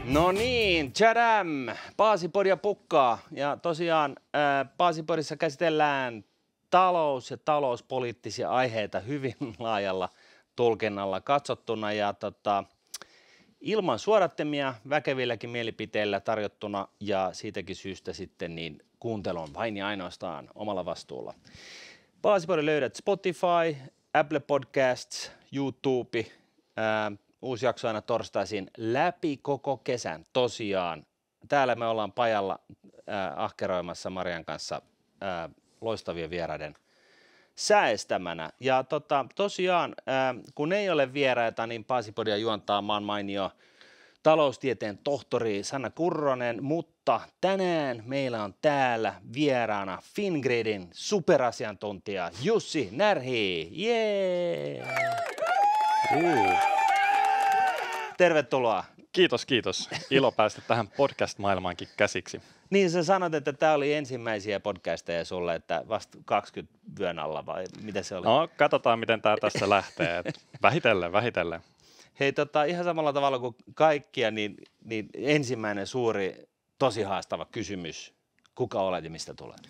No niin, tjadam! Paasipod ja Pukkaa. Ja tosiaan Paasipodissa käsitellään talous- ja talouspoliittisia aiheita hyvin laajalla tulkinnalla katsottuna. Ja ilman suodattimia, väkevilläkin mielipiteillä tarjottuna ja siitäkin syystä sitten niin kuuntelun vain ja ainoastaan omalla vastuulla. Paasipodin löydät Spotify, Apple Podcasts, YouTube. Uusi jakso aina torstaisin läpi koko kesän tosiaan. Täällä me ollaan pajalla ahkeroimassa Marian kanssa loistavien vieraiden säestämänä. Ja tosiaan, kun ei ole vieraita, niin Paasipodia juontaa maan mainio taloustieteen tohtori Sanna Kurronen, mutta tänään meillä on täällä vieraana Fingridin superasiantuntija Jussi Närhi. Jee! Tervetuloa. Kiitos, kiitos. Ilo päästä tähän podcast-maailmaankin käsiksi. Niin sä sanot, että tämä oli ensimmäisiä podcasteja sulle, että vasta 20 vyön alla vai mitä se oli? No, katsotaan miten tämä tässä lähtee. Vähitellen. Hei, ihan samalla tavalla kuin kaikkia, niin ensimmäinen suuri, tosi haastava kysymys. Kuka olet ja mistä tulet?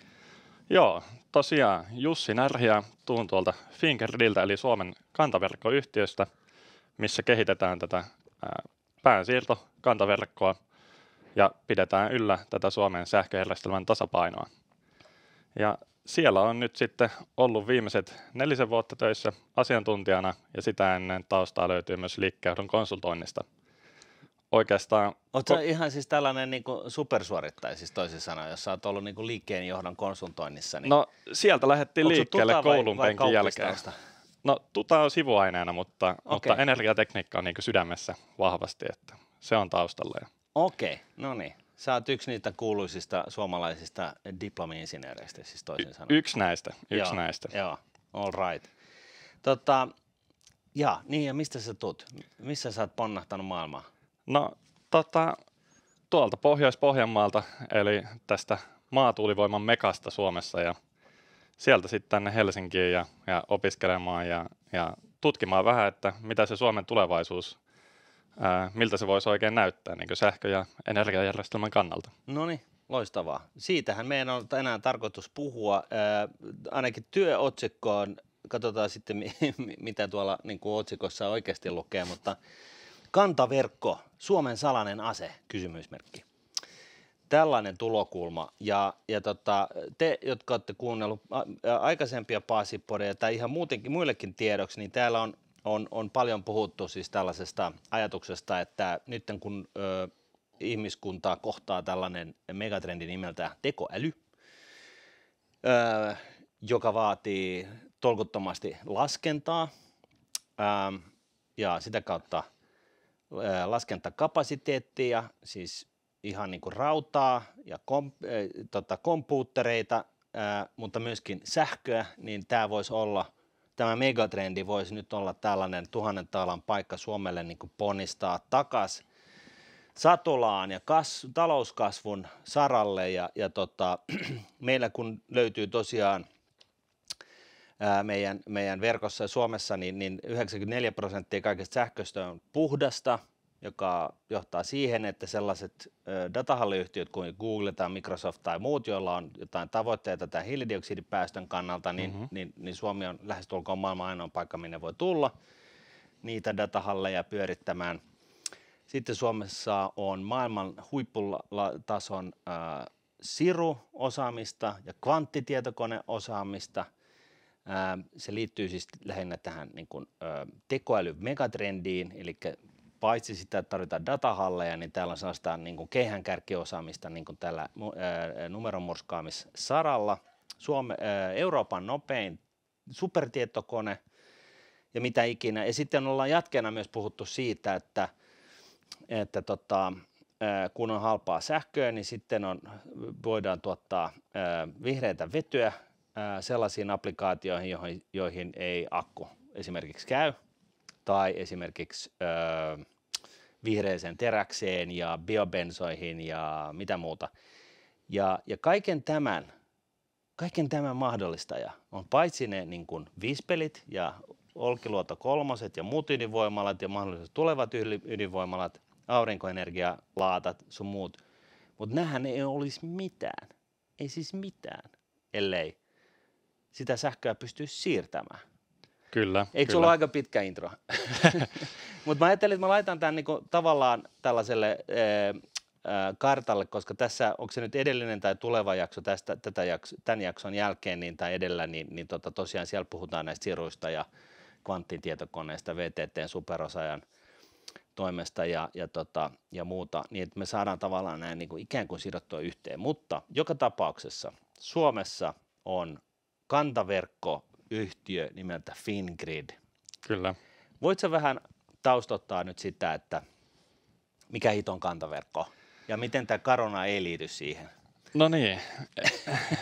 Joo, tosiaan Jussi Närhi ja tuun tuolta Fingridiltä eli Suomen kantaverkkoyhtiöstä, missä kehitetään tätä päänsiirtokantaverkkoa ja pidetään yllä tätä Suomen sähköjärjestelmän tasapainoa. Ja siellä on nyt sitten ollut viimeiset 4 vuotta töissä asiantuntijana ja sitä ennen taustaa löytyy myös liikkeenjohdon konsultoinnista. Oikeastaan... Oletko ihan siis tällainen niin kuin supersuorittaja, siis toisin sanoen, jos sä oot ollut niin kuin liikkeenjohdon konsultoinnissa? Niin... No sieltä lähdettiin liikkeelle koulun vai penkin jälkeen. No tuta on sivuaineena, mutta energiatekniikka on niin kuin sydämessä vahvasti, että se on taustalla. Okei, no niin. Sä oot yksi niitä kuuluisista suomalaisista diplomi-insinööreistä, siis toisin sanoen. Yksi näistä. Joo, all right. Ja mistä sä tuut? Missä sä oot ponnahtanut maailmaa? No, tuolta Pohjois-Pohjanmaalta, eli tästä maatuulivoiman mekasta Suomessa, ja sieltä sitten tänne Helsinkiin ja opiskelemaan ja tutkimaan vähän, että mitä se Suomen tulevaisuus, miltä se voisi oikein näyttää niin kuin sähkö- ja energiajärjestelmän kannalta. No niin, loistavaa. Siitähän meidän on tänään tarkoitus puhua, ainakin työotsikkoon, katsotaan sitten mitä tuolla niin kuin otsikossa oikeasti lukee, mutta kantaverkko, Suomen salainen ase, kysymysmerkki. Tällainen tulokulma ja te, jotka olette kuunnellut aikaisempia Paasipodeja tai ihan muutenkin muillekin tiedoksi, niin täällä on paljon puhuttu siis tällaisesta ajatuksesta, että nyt kun ihmiskuntaa kohtaa tällainen megatrendi nimeltä tekoäly, joka vaatii tolkuttomasti laskentaa ja sitä kautta laskentakapasiteettia, siis ihan niin kuin rautaa ja kompuuttereita, mutta myöskin sähköä, niin tämä megatrendi voisi nyt olla tällainen 1000 taalan paikka Suomelle niin kuin ponnistaa takaisin satulaan ja talouskasvun saralle ja meillä kun löytyy tosiaan meidän verkossa ja Suomessa, niin 94% kaikesta sähköstä on puhdasta, joka johtaa siihen, että sellaiset datahalliyhtiöt kuin Google tai Microsoft tai muut, joilla on jotain tavoitteita tämän hiilidioksidipäästön kannalta, niin Suomi on lähestulkoon maailman ainoa paikka, minne voi tulla niitä datahalleja pyörittämään. Sitten Suomessa on maailman huipputason Siru-osaamista ja kvanttitietokoneosaamista. Se liittyy siis lähinnä tähän niin kuin, tekoäly-megatrendiin, eli paitsi sitä, että tarvitaan datahalleja, niin täällä on sellaista niin kuin keihäänkärkiosaamista niin kuin tällä numeronmurskaamissaralla. Euroopan nopein supertietokone ja mitä ikinä. Ja sitten ollaan jatkeena myös puhuttu siitä, että kun on halpaa sähköä, niin sitten voidaan tuottaa vihreätä vetyä sellaisiin applikaatioihin, joihin ei akku esimerkiksi käy, tai esimerkiksi vihreäseen teräkseen ja biobensoihin ja mitä muuta. Ja kaiken tämän mahdollistaja on paitsi ne niin kuin Vispelit ja Olkiluoto 3 ja muut ydinvoimalat ja mahdolliset tulevat ydinvoimalat, aurinkoenergialaatat sun muut, mutta nämähän ei olisi mitään, ei siis mitään, ellei sitä sähköä pystyisi siirtämään. Kyllä. Eikö se ole aika pitkä intro? Mutta mä ajattelin, että mä laitan tämän niinku tavallaan tällaiselle kartalle, koska tässä, onko se nyt edellinen tai tuleva jakso tämän jakson jälkeen niin, tai edellä, niin tosiaan siellä puhutaan näistä siruista ja kvanttitietokoneista, VTT:n superosaajan toimesta ja muuta, niin että me saadaan tavallaan näin niin kuin ikään kuin sidottua yhteen. Mutta joka tapauksessa Suomessa on kantaverkkoyhtiö nimeltä Fingrid. Kyllä. Voitko vähän taustottaa nyt sitä, että mikä hiton kantaverkko ja miten tämä korona ei liity siihen? No niin,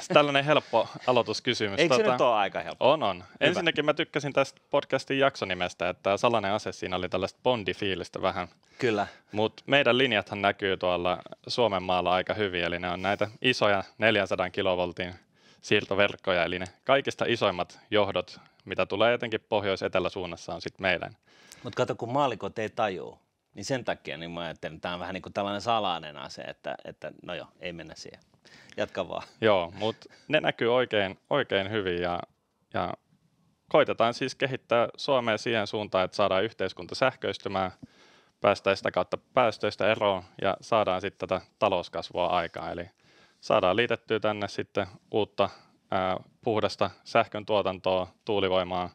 tällainen helppo aloituskysymys. Eikö se nyt ole aika helppo? On. Hyvä. Ensinnäkin mä tykkäsin tästä podcastin jaksonimestä, että salainen ase siinä oli tällaista Bondi-fiilistä vähän. Kyllä. Mutta meidän linjathan näkyy tuolla Suomen maalla aika hyvin, eli ne on näitä isoja 400 kilovoltin siirtoverkkoja, eli ne kaikista isoimmat johdot, mitä tulee etenkin pohjois-etelä-suunnassa, on sitten meidän. Mutta kato, kun maallikot ei tajuu, niin sen takia niin mä ajattelin, että tämä on vähän niin kuin tällainen salainen ase, että no joo, ei mennä siihen. Jatka vaan. Joo, mutta ne näkyy oikein hyvin ja koitetaan siis kehittää Suomea siihen suuntaan, että saadaan yhteiskunta sähköistymään, päästään sitä kautta päästöistä eroon ja saadaan sitten tätä talouskasvua aikaan. Eli saadaan liitettyä tänne sitten uutta puhdasta sähkön tuotantoa, tuulivoimaa,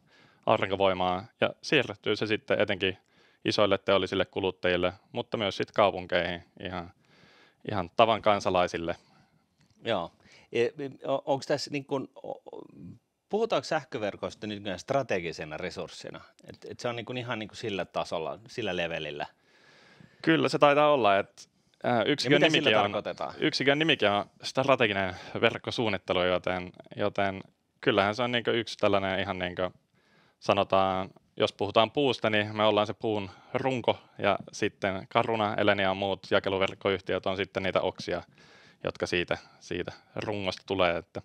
aurinkovoimaa ja siirrettyy se sitten etenkin isoille teollisille kuluttajille, mutta myös sitten kaupunkeihin ihan tavan kansalaisille. Joo. Onko tässä niin kuin, puhutaanko sähköverkosta nykyään strategisena resurssina? Et se on niin kuin ihan niin kuin sillä tasolla, sillä levelillä? Kyllä se taitaa olla, että yksikön nimikin on strateginen verkkosuunnittelu, joten kyllähän se on niin kuin yksi tällainen ihan niin kuin sanotaan, jos puhutaan puusta, niin me ollaan se puun runko ja sitten Caruna, Elenia ja muut jakeluverkkoyhtiöt on sitten niitä oksia, jotka siitä rungosta tulee, että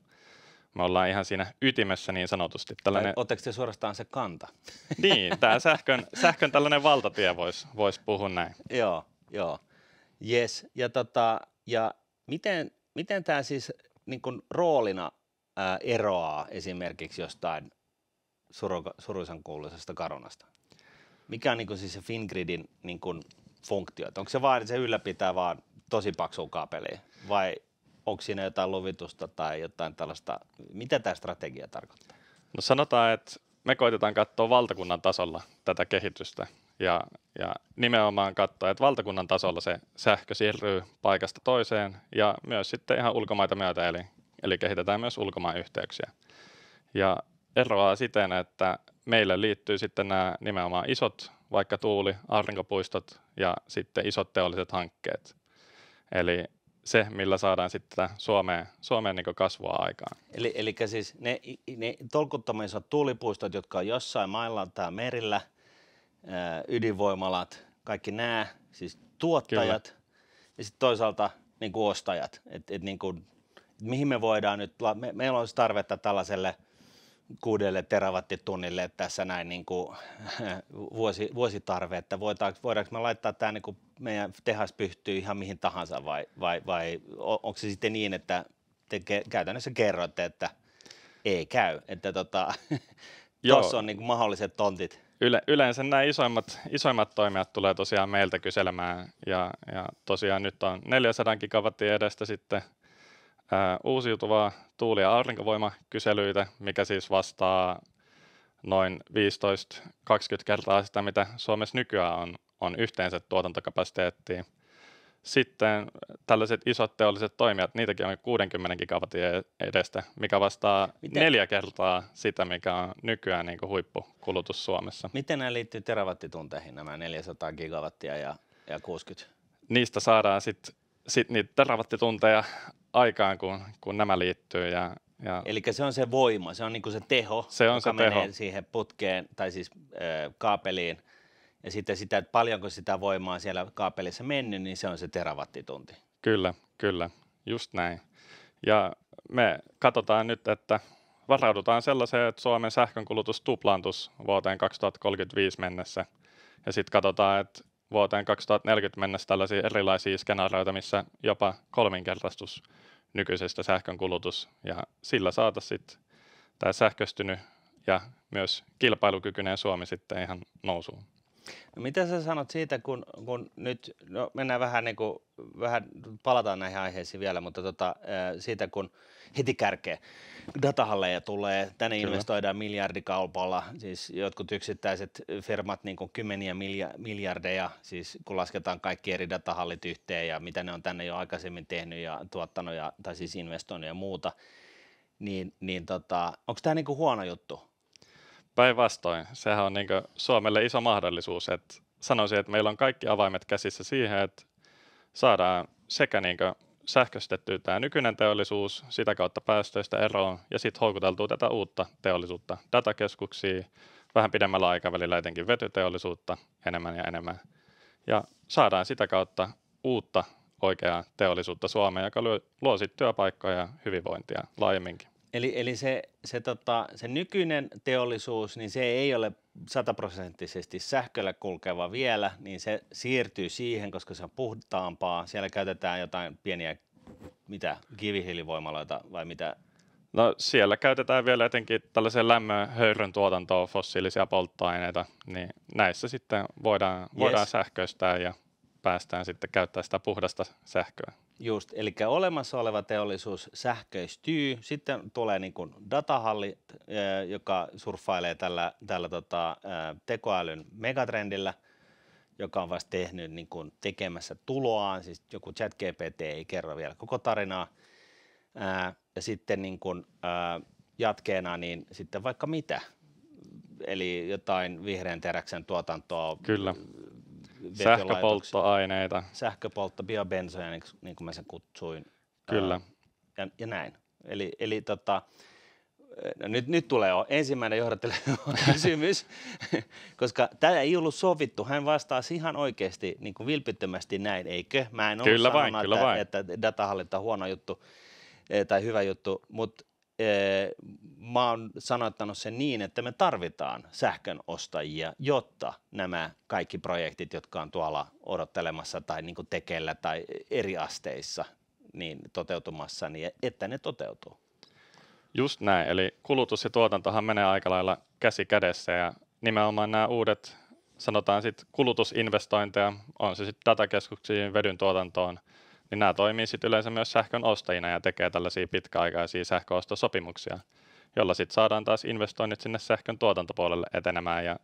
me ollaan ihan siinä ytimessä niin sanotusti. Oletteko te suorastaan se kanta? Niin, tämä sähkön tällainen valtatie voisi puhua näin. Joo. Yes. Ja miten tämä siis niin kuin roolina eroaa esimerkiksi jostain suruisan kuuluisesta Carunasta? Mikä on niin kuin siis se Fingridin niin kuin funktio? Onko se vaan, että se ylläpitää vaan tosi paksua kaapelia vai onko siinä jotain luvitusta tai jotain tällaista? Mitä tämä strategia tarkoittaa? No sanotaan, että me koitetaan katsoa valtakunnan tasolla tätä kehitystä ja nimenomaan katsoa, että valtakunnan tasolla se sähkö siirtyy paikasta toiseen ja myös sitten ihan ulkomaita myötä, eli kehitetään myös ulkomaanyhteyksiä. Ja eroaa siten, että meille liittyy sitten nämä nimenomaan isot, vaikka tuuli, aurinkopuistot ja sitten isot teolliset hankkeet. Eli se, millä saadaan sitten Suomeen niin kasvua aikaan. Eli siis ne tolkuttoman isot tuulipuistot, jotka on jossain mailla tai merillä, ydinvoimalat, kaikki nämä, siis tuottajat. Kyllä. Ja sitten toisaalta niin kuin ostajat. Niin kuin, mihin me voidaan nyt, meillä olisi tarvetta tällaiselle 6 terawattitunnille tässä näin niin kuin vuositarve, että voidaanko me laittaa tämä niin kuin meidän tehas pyhtyy ihan mihin tahansa vai onko se sitten niin, että te käytännössä kerroitte, että ei käy, että tuossa on niin kuin mahdolliset tontit. Yleensä nämä isoimmat toimijat tulee tosiaan meiltä kyselemään ja tosiaan nyt on 400 gigawattia edestä sitten uusiutuvaa tuuli- ja aurinkovoimakyselyitä, mikä siis vastaa noin 15-20 kertaa sitä, mitä Suomessa nykyään on yhteensä tuotantokapasiteettia. Sitten tällaiset isot teolliset toimijat, niitäkin on 60 gigawattia edestä, mikä vastaa 4 kertaa sitä, mikä on nykyään niin kuin huippukulutus Suomessa. Miten nämä liittyy terawattitunteihin, nämä 400 gigawattia ja 60? Niistä saadaan sitten niitä terawattitunteja aikaan, kun nämä liittyy. Eli se on se voima, se on niin kuin se teho, joka menee siihen putkeen tai siis kaapeliin. Ja sitten sitä, että paljonko sitä voimaa siellä kaapelissa mennyt, niin se on se terawattitunti. Kyllä, just näin. Ja me katsotaan nyt, että varaudutaan sellaiseen, että Suomen sähkönkulutus tuplaantuisi vuoteen 2035 mennessä. Ja sitten katsotaan, että vuoteen 2040 mennessä tällaisia erilaisia skenaarioita, missä jopa kolminkertaistus nykyisestä sähkön kulutus, ja sillä saataisiin sitten tämä sähköistynyt ja myös kilpailukykyinen Suomi sitten ihan nousuun. No, mitä sä sanot siitä, kun nyt mennään vähän palataan näihin aiheisiin vielä, mutta siitä kun heti kärkeen datahalleja tulee, tänne Kyllä. investoidaan miljardikaupalla, siis jotkut yksittäiset firmat niin kuin kymmeniä miljardeja, siis kun lasketaan kaikki eri datahallit yhteen ja mitä ne on tänne jo aikaisemmin tehnyt ja tuottanut tai siis investoinut ja muuta, niin onko tämä niin kuin huono juttu? Päinvastoin, sehän on niin Suomelle iso mahdollisuus, että sanoisin, että meillä on kaikki avaimet käsissä siihen, että saadaan sekä niin sähköistettyä tämä nykyinen teollisuus, sitä kautta päästöistä eroon ja sitten houkuteltua tätä uutta teollisuutta, datakeskuksia, vähän pidemmällä aikavälillä etenkin vetyteollisuutta enemmän ja enemmän. Ja saadaan sitä kautta uutta oikeaa teollisuutta Suomeen, joka luo sitten työpaikkoja ja hyvinvointia laajemminkin. Eli se nykyinen teollisuus, niin se ei ole 100% sähköllä kulkeva vielä, niin se siirtyy siihen, koska se on puhtaampaa. Siellä käytetään jotain pieniä, kivihiilivoimaloita vai mitä? No siellä käytetään vielä etenkin tällaisen lämmön höyryn tuotantoon fossiilisia polttoaineita, niin näissä sitten voidaan sähköistää ja päästään sitten käyttämään sitä puhdasta sähköä. Just, eli olemassa oleva teollisuus sähköistyy, sitten tulee niin kuin datahalli, joka surffailee tällä tekoälyn megatrendillä, joka on vasta tehnyt niin kuin tekemässä tuloaan, siis joku ChatGPT ei kerro vielä koko tarinaa, ja sitten niin kuin, jatkeena niin sitten vaikka mitä, eli jotain vihreän teräksen tuotantoa. Kyllä. Sähköpolttoaineita. Biobensoja, niin kuin mä sen kutsuin. Kyllä. Ja näin. Eli no nyt tulee ensimmäinen johdatteleva kysymys, koska tämä ei ollut sovittu. Hän vastasi ihan oikeasti niin kuin vilpittömästi näin, eikö? Mä en ollut sanonut, että datahallinta on huono juttu tai hyvä juttu, mutta mä oon sanottanut sen niin, että me tarvitaan sähkön ostajia, jotta nämä kaikki projektit, jotka on tuolla odottelemassa tai niin kuin tekeillä tai eri asteissa niin toteutumassa, niin että ne toteutuu. Just näin, eli kulutus ja tuotantohan menee aika lailla käsi kädessä ja nimenomaan nämä uudet, sanotaan sitten kulutusinvestointeja, on se sitten datakeskuksiin, vedyn tuotantoon, niin nämä toimii sitten yleensä myös sähkön ostajina ja tekee tällaisia pitkäaikaisia sähköostosopimuksia, jolla sitten saadaan taas investoinnit sinne sähkön tuotantopuolelle etenemään ja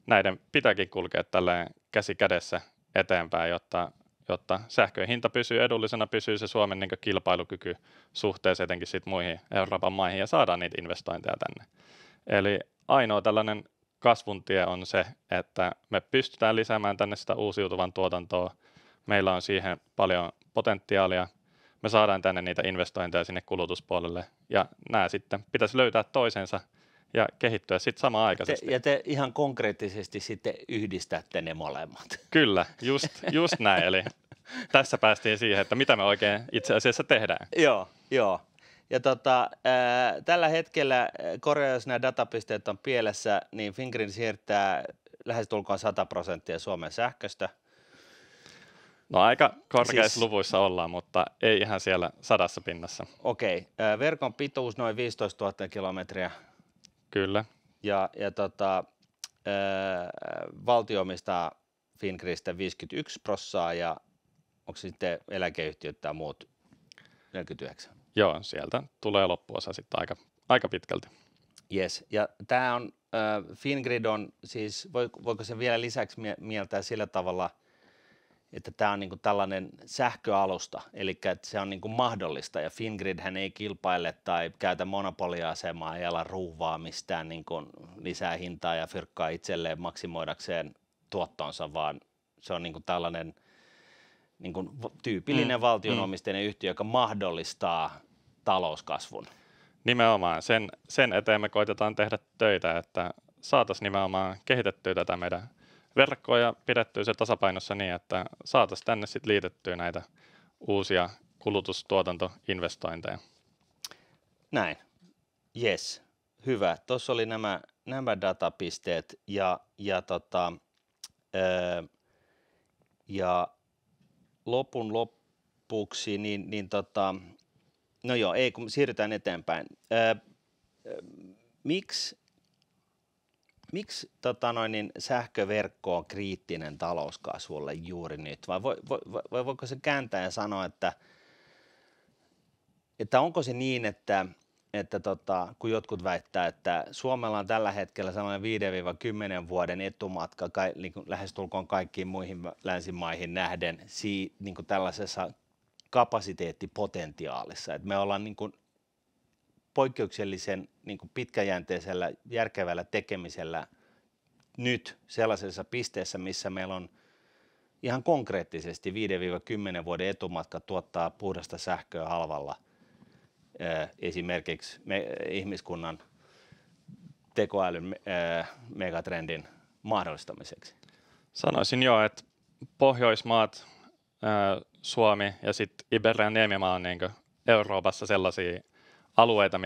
näiden pitääkin kulkea tälleen käsi kädessä eteenpäin, jotta sähkön hinta pysyy edullisena, pysyy se Suomen niin kilpailukyky suhteessa etenkin sitten muihin Euroopan maihin ja saadaan niitä investointeja tänne. Eli ainoa tällainen kasvun tie on se, että me pystytään lisäämään tänne sitä uusiutuvan tuotantoa, meillä on siihen paljon potentiaalia, me saadaan tänne niitä investointeja sinne kulutuspuolelle ja nämä sitten pitäisi löytää toisensa ja kehittyä sitten samaan aikaisesti. Ja te ihan konkreettisesti sitten yhdistätte ne molemmat. Kyllä, just näin. Eli tässä päästiin siihen, että mitä me oikein itse asiassa tehdään. Joo. Ja tällä hetkellä, jos nämä datapisteet on pielessä, niin Fingrid siirtää lähestulkoon 100% Suomen sähköstä. No aika korkeissa luvuissa ollaan, mutta ei ihan siellä 100%. Okei. Verkon pituus noin 15 000 kilometriä. Kyllä. Ja valtio omistaa Fingridistä 51% ja onko sitten eläkeyhtiöt tai muut 49%? Joo, sieltä tulee loppuosa sitten aika pitkälti. Yes, ja tämä on, Fingrid on siis, voiko se vielä lisäksi mieltää sillä tavalla, että tämä on niinku tällainen sähköalusta, eli että se on niinku mahdollista, ja Fingridhän ei kilpaile tai käytä monopoliasemaa, ei ala ruuvaa mistään niinku lisää hintaa ja fyrkkaa itselleen maksimoidakseen tuottonsa, vaan se on niinku tällainen niinku tyypillinen valtionomisteinen yhtiö, joka mahdollistaa talouskasvun. Nimenomaan, sen eteen me koitetaan tehdä töitä, että saataisiin nimenomaan kehitettyä tätä meidän verkkoa ja pidettyä se tasapainossa niin, että saataisiin tänne sitten liitettyä näitä uusia kulutustuotantoinvestointeja. Näin. Yes. Hyvä. Tuossa oli nämä datapisteet ja Ja lopuksi, no joo, ei kun siirrytään eteenpäin. Miksi sähköverkko on kriittinen talouskasvulle juuri nyt? Vai voiko se kääntää ja sanoa, että onko se niin, että kun jotkut väittää, että Suomella on tällä hetkellä sellainen 5-10 vuoden etumatka niin lähestulkoon kaikkiin muihin länsimaihin nähden niin kuin tällaisessa kapasiteettipotentiaalissa, että me ollaan niin kuin poikkeuksellisen niin kuin pitkäjänteisellä, järkevällä tekemisellä nyt sellaisessa pisteessä, missä meillä on ihan konkreettisesti 5-10 vuoden etumatka tuottaa puhdasta sähköä halvalla esimerkiksi ihmiskunnan tekoälyn megatrendin mahdollistamiseksi? Sanoisin jo, että Pohjoismaat, Suomi ja sitten Iberian niemimaa on niin Euroopassa sellaisia alueita,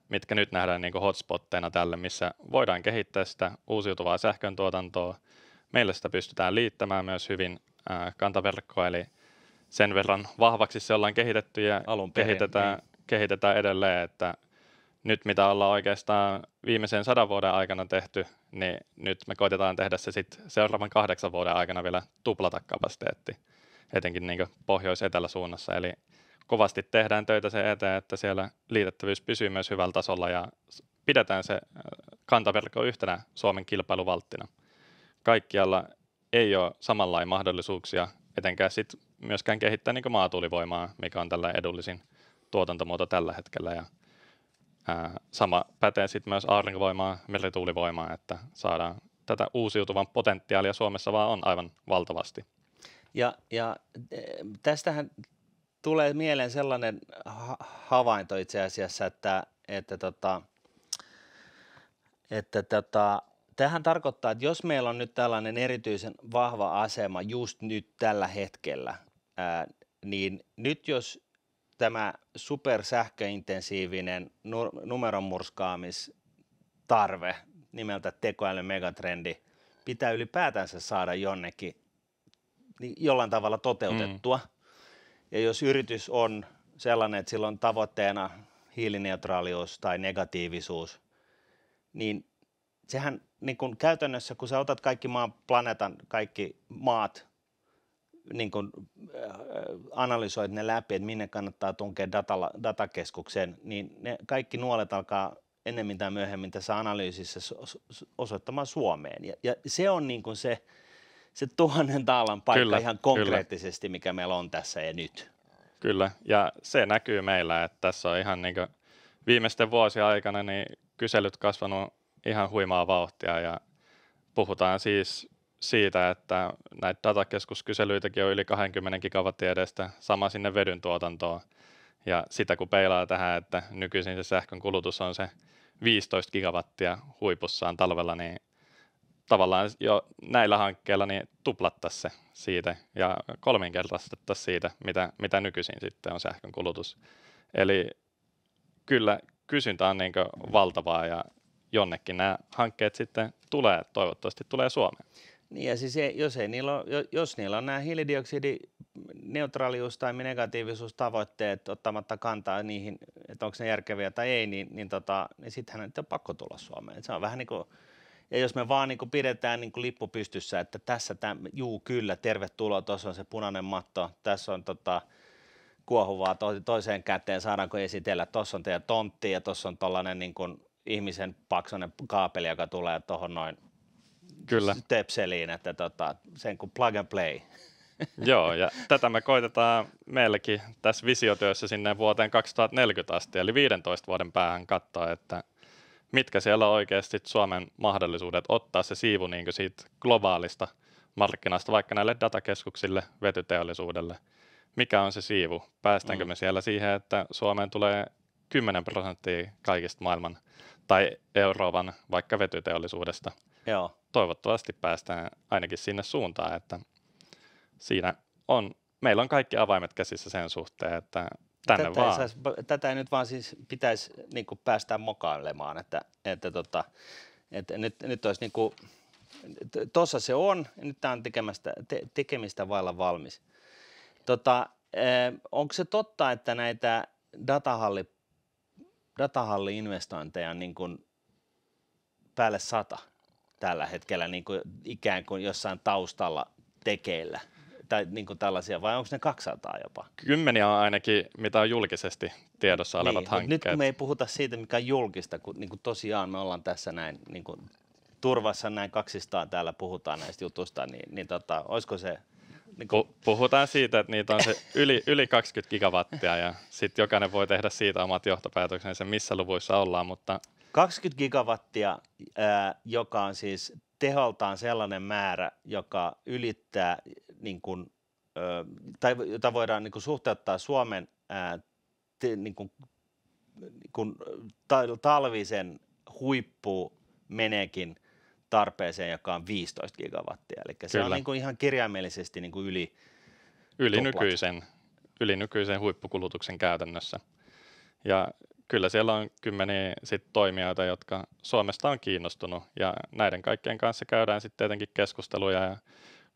mitkä nyt nähdään niin hotspotteina tälle, missä voidaan kehittää sitä uusiutuvaa sähköntuotantoa. Meillä sitä pystytään liittämään myös hyvin kantaverkkoa, eli sen verran vahvaksi se ollaan kehitetty ja kehitetään edelleen, että nyt mitä ollaan oikeastaan viimeisen 100 vuoden aikana tehty, niin nyt me koitetaan tehdä se sitten seuraavan 8 vuoden aikana vielä tuplata kapasiteetti, etenkin niin pohjois-etelä-suunnassa. Eli kovasti tehdään töitä sen eteen, että siellä liitettävyys pysyy myös hyvällä tasolla ja pidetään se kantaverkko yhtenä Suomen kilpailuvalttina. Kaikkialla ei ole samanlaisia mahdollisuuksia, etenkään sit myöskään kehittää niin maatuulivoimaa, mikä on tällä edullisin tuotantomuoto tällä hetkellä. Ja, sama pätee sitten myös aurinkovoimaa, merituulivoimaa, että saadaan tätä uusiutuvan potentiaalia Suomessa vaan on aivan valtavasti. Ja tästähän tulee mieleen sellainen havainto itse asiassa, että tämähän tarkoittaa, että jos meillä on nyt tällainen erityisen vahva asema just nyt tällä hetkellä, niin nyt jos tämä supersähköintensiivinen numeronmurskaamistarve nimeltä tekoälyn megatrendi pitää ylipäätänsä saada jonnekin jollain tavalla toteutettua. Ja jos yritys on sellainen, että sillä on tavoitteena hiilineutraalius tai negatiivisuus, niin sehän niin kun käytännössä, kun sä otat kaikki planeetan kaikki maat, niin kun analysoit ne läpi, että minne kannattaa tunkea datakeskukseen, niin ne kaikki nuolet alkaa ennemmin tai myöhemmin tässä analyysissä osoittamaan Suomeen. Ja se on niin kun se 1000 taalan paikka kyllä, ihan konkreettisesti, kyllä, mikä meillä on tässä ja nyt. Kyllä, ja se näkyy meillä, että tässä on ihan niin kuin viimeisten vuosien aikana niin kyselyt kasvanut ihan huimaa vauhtia ja puhutaan siis siitä, että näitä datakeskuskyselyitäkin on yli 20 gigawattin edestä, sama sinne vedyn tuotantoon. Ja sitä kun peilaa tähän, että nykyisin se sähkön kulutus on se 15 gigawattia huipussaan talvella, niin tavallaan jo näillä hankkeilla niin tuplattaisiin se siitä ja kolminkertaistettaisiin siitä, mitä nykyisin sitten on sähkön kulutus. Eli kyllä kysyntä on niin kuin valtavaa ja jonnekin nämä hankkeet sitten toivottavasti tulee Suomeen. Niin ja siis jos niillä on nämä hiilidioksidineutraalius- tai negatiivisuustavoitteet ottamatta kantaa niihin, että onko ne järkeviä tai ei, niin sittenhän niitä on pakko tulla Suomeen. Se on vähän niin kuin, ja jos me vaan niin kuin pidetään niin kuin lippu pystyssä, että tässä kyllä, tervetuloa, tuossa on se punainen matto, tässä on kuohuvaa toiseen käteen, saadaanko esitellä, tuossa on teidän tontti ja tuossa on tuollainen niin kuin ihmisen paksoinen kaapeli, joka tulee tuohon noin kyllä stepseliin, että sen kuin plug and play. Joo, ja tätä me koitetaan meilläkin tässä visiotyössä sinne vuoteen 2040 asti, eli 15 vuoden päähän katsoa, että mitkä siellä on oikeasti Suomen mahdollisuudet ottaa se siivu niin kuin siitä globaalista markkinasta, vaikka näille datakeskuksille, vetyteollisuudelle. Mikä on se siivu? Päästäänkö me siellä siihen, että Suomeen tulee 10% kaikista maailman tai Euroopan vaikka vetyteollisuudesta? Joo. Toivottavasti päästään ainakin sinne suuntaan, että meillä on kaikki avaimet käsissä sen suhteen, että tätä ei nyt vaan siis pitäisi niin kuin päästä mokailemaan, että nyt olisi niin kuin Tuossa se on, ja nyt tämä on tekemistä vailla valmis. Onko se totta, että näitä datahalli-investointeja on niin kuin päälle 100 tällä hetkellä niin kuin ikään kuin jossain taustalla tekeillä? Tai niin kuin tällaisia, vai onko ne 200 jopa? Kymmeniä on ainakin, mitä on julkisesti tiedossa olevat hankkeet. Nyt kun me ei puhuta siitä, mikä on julkista, kun niin kuin tosiaan me ollaan tässä näin niin kuin turvassa näin 200 täällä puhutaan näistä jutuista, niin olisiko se... Niin kuin... Puhutaan siitä, että niitä on se yli 20 gigawattia ja sitten jokainen voi tehdä siitä omat johtopäätöksensä, missä luvuissa ollaan, mutta... 20 gigawattia, joka on siis teholtaan sellainen määrä, joka ylittää, niin kuin, tai jota voidaan niin kuin suhteuttaa Suomen talvisen huippuun meneekin tarpeeseen, joka on 15 gigawattia. Eli se on niin kuin ihan kirjaimellisesti niin kuin yli nykyisen huippukulutuksen käytännössä. Ja kyllä siellä on kymmeniä toimijoita, jotka Suomesta on kiinnostunut, ja näiden kaikkien kanssa käydään sitten tietenkin keskusteluja ja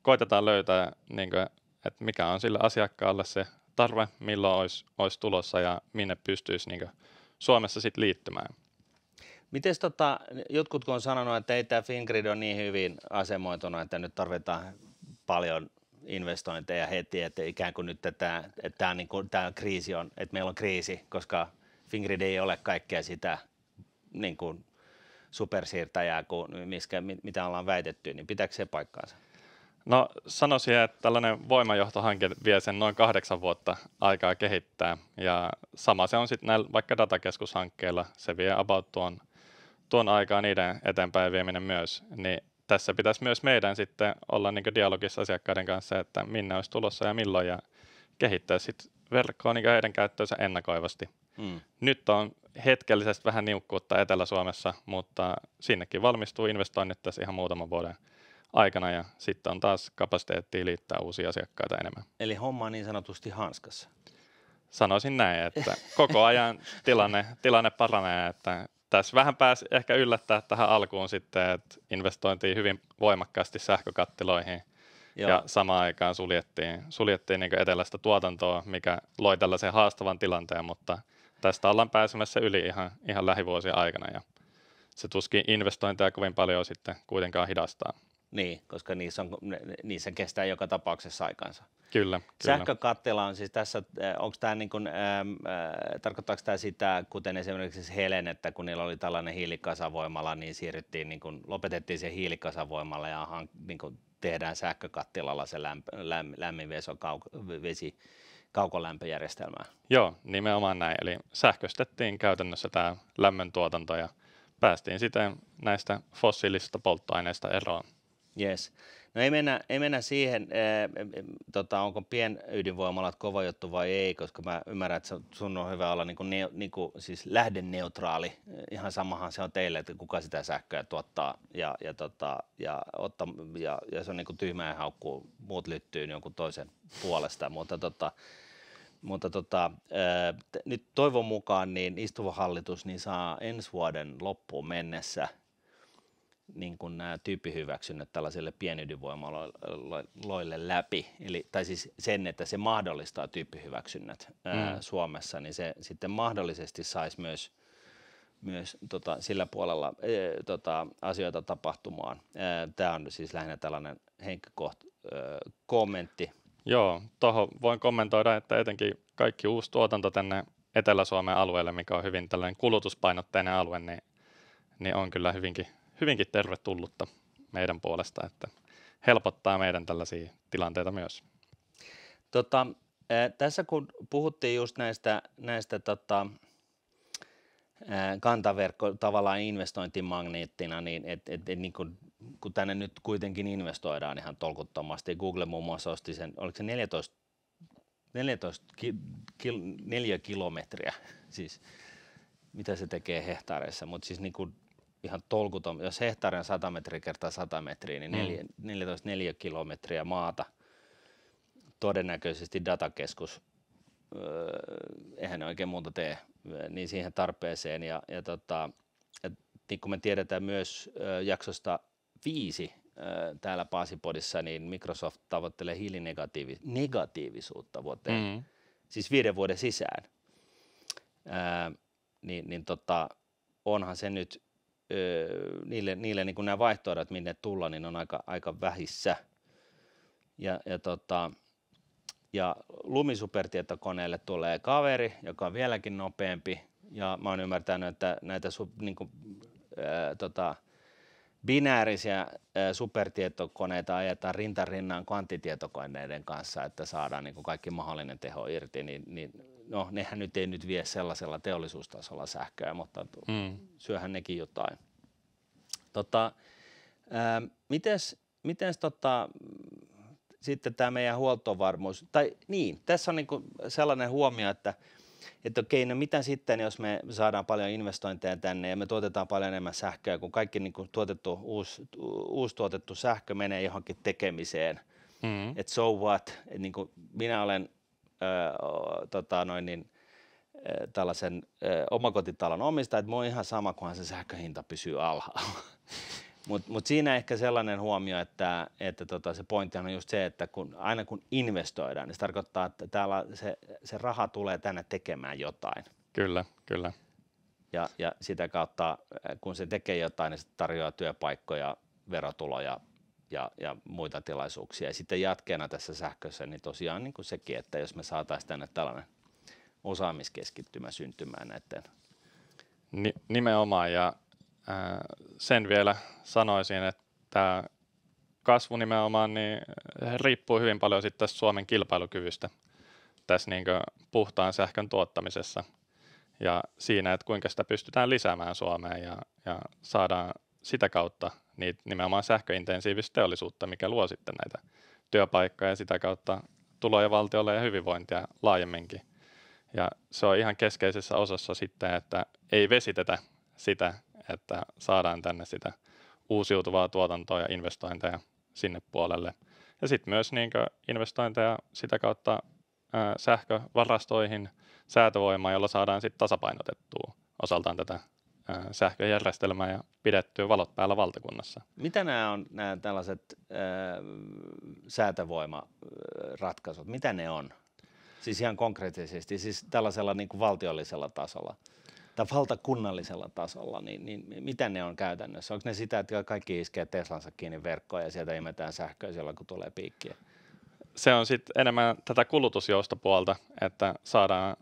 koitetaan löytää, niin kuin, että mikä on sille asiakkaalle se tarve, milloin olisi tulossa ja minne pystyisi niin kuin Suomessa sitten liittymään. Mites jotkut kun on sanonut, että ei tämä Fingrid ole niin hyvin asemoitunut, että nyt tarvitaan paljon investointeja heti, että ikään kuin nyt tämä kriisi on, että meillä on kriisi, koska Fingrid ei ole kaikkea sitä niin kuin supersiirtäjää, mitä ollaan väitetty, niin pitääkö se paikkaansa? No sanoisin, että tällainen voimajohtohanke vie sen noin 8 vuotta aikaa kehittää, ja sama se on sitten näillä vaikka datakeskushankkeilla, se vie about tuon aikaa niiden eteenpäin vieminen myös, niin tässä pitäisi myös meidän sitten olla niin kuin dialogissa asiakkaiden kanssa, että minne olisi tulossa ja milloin, ja kehittää sitten verkkoa niin kuin heidän käyttöönsä ennakoivasti. Nyt on hetkellisesti vähän niukkuutta Etelä-Suomessa, mutta sinnekin valmistuu investoinnit tässä ihan muutaman vuoden aikana, ja sitten on taas kapasiteettia liittää uusia asiakkaita enemmän. Eli homma on niin sanotusti hanskassa. Sanoisin näin, että koko ajan tilanne paranee, että tässä vähän pääsi ehkä yllättää tähän alkuun sitten, että investointiin hyvin voimakkaasti sähkökattiloihin. Joo. Ja samaan aikaan suljettiin niin kuin eteläistä tuotantoa, mikä loi tällaisen haastavan tilanteen, mutta tästä ollaan pääsemässä yli ihan lähivuosien aikana, ja se tuskin investointeja kovin paljon sitten kuitenkaan hidastaa. Niin, koska niissä kestää joka tapauksessa aikansa. Kyllä. Sähkökattila on siis tässä, onko tämä niin kuin, tarkoittaako tämä sitä, kuten esimerkiksi Helen, että kun niillä oli tällainen hiilikasavoimala, niin lopetettiin se hiilikasavoimalla ja niin kuin tehdään sähkökattilalla se lämmin vesi kaukolämpöjärjestelmää. Joo, nimenomaan näin. Eli sähköistettiin käytännössä tämä lämmöntuotanto ja päästiin siten näistä fossiilisista polttoaineista eroon. Yes. No ei mennä siihen, onko pienydinvoimalat kova juttu vai ei, koska mä ymmärrän, että sun on hyvä olla siis lähdeneutraali. Ihan samahan se on teille, että kuka sitä sähköä tuottaa ja se on niin kuin tyhmää ja haukkuu muut lyttyyn jonkun toisen puolesta, mutta nyt toivon mukaan niin istuva hallitus niin saa ensi vuoden loppuun mennessä niin kuin nämä tyyppihyväksynnät tällaisille pienydinvoimaloille läpi, tai siis sen, että se mahdollistaa tyyppihyväksynnät Suomessa, niin se sitten mahdollisesti saisi myös sillä puolella asioita tapahtumaan. Tämä on siis lähinnä tällainen kommentti. Joo, tuohon voin kommentoida, että etenkin kaikki uusi tuotanto tänne Etelä-Suomen alueelle, mikä on hyvin tällainen kulutuspainotteinen alue, niin on kyllä hyvinkin tervetullutta meidän puolesta, että helpottaa meidän tällaisia tilanteita myös. Tässä kun puhuttiin just näistä kantaverkko tavallaan investointimagneettina, niin niin kun tänne nyt kuitenkin investoidaan ihan tolkuttomasti. Google muun muassa osti sen, oliko se 14 neliökilometriä, siis mitä se tekee hehtaareissa, mutta siis niin kuin ihan tolkuton, jos hehtaari on 100 metriä kertaa 100 metriä, niin 14 neliökilometriä maata, todennäköisesti datakeskus, eihän ne oikein muuta tee, niin siihen tarpeeseen. Ja niin kuin me tiedetään myös jaksosta 5, täällä Paasipodissa, niin Microsoft tavoittelee hiilinegatiivisuutta vuoteen, siis 5 vuoden sisään. Onhan se nyt niille niin kuin nämä vaihtoehdot, minne tulla, niin on aika vähissä. Ja lumisupertietokoneelle tulee kaveri, joka on vieläkin nopeampi, ja mä oon ymmärtänyt, että näitä binäärisiä supertietokoneita ajetaan rinnan kvanttitietokoneiden kanssa, että saadaan niin kuin kaikki mahdollinen teho irti, no nehän nyt ei nyt vie sellaisella teollisuustasolla sähköä, mutta syöhän nekin jotain. Miten sitten tämä meidän huoltovarmuus, tai niin, tässä on niinku sellainen huomio, että okei, no mitä sitten, jos me saadaan paljon investointeja tänne ja me tuotetaan paljon enemmän sähköä, kun kaikki niinku uusi tuotettu sähkö menee johonkin tekemiseen, että so what, et niinku minä olen tällaisen omakotitalon omistaja, että minun on ihan sama, kunhan se sähköhinta pysyy alhaalla. Mutta siinä ehkä sellainen huomio, että se pointti on just se, että aina kun investoidaan, niin se tarkoittaa, että täällä se raha tulee tänne tekemään jotain. Kyllä. Ja sitä kautta, kun se tekee jotain, niin se tarjoaa työpaikkoja, verotuloja ja muita tilaisuuksia. Ja sitten jatkeena tässä sähkössä, niin tosiaan niin kuin sekin, että jos me saataisiin tänne tällainen osaamiskeskittymä syntymään näiden. Nimenomaan, ja sen vielä sanoisin, että kasvu nimenomaan niin riippuu hyvin paljon sitten tästä Suomen kilpailukyvystä tässä niin kuin puhtaan sähkön tuottamisessa ja siinä, että kuinka sitä pystytään lisäämään Suomeen ja saadaan sitä kautta niitä nimenomaan sähköintensiivistä teollisuutta, mikä luo sitten näitä työpaikkoja ja sitä kautta tuloja valtiolle ja hyvinvointia laajemminkin. Ja se on ihan keskeisessä osassa sitten, että ei vesitetä sitä, että saadaan tänne sitä uusiutuvaa tuotantoa ja investointeja sinne puolelle. Ja sitten myös investointeja sitä kautta sähkövarastoihin, säätövoimaan, jolla saadaan sitten tasapainotettua osaltaan tätä sähköjärjestelmää ja pidettyä valot päällä valtakunnassa. Mitä nämä on nämä tällaiset säätövoimaratkaisut? Mitä ne on? Siis ihan konkreettisesti, siis tällaisella niin kuin valtiollisella tasolla tai valtakunnallisella tasolla, niin mitä ne on käytännössä? Onko ne sitä, että kaikki iskee Teslansa kiinni verkkoon ja sieltä imetään sähköä silloin, kun tulee piikkiä? Se on sitten enemmän tätä kulutusjoustopuolta, että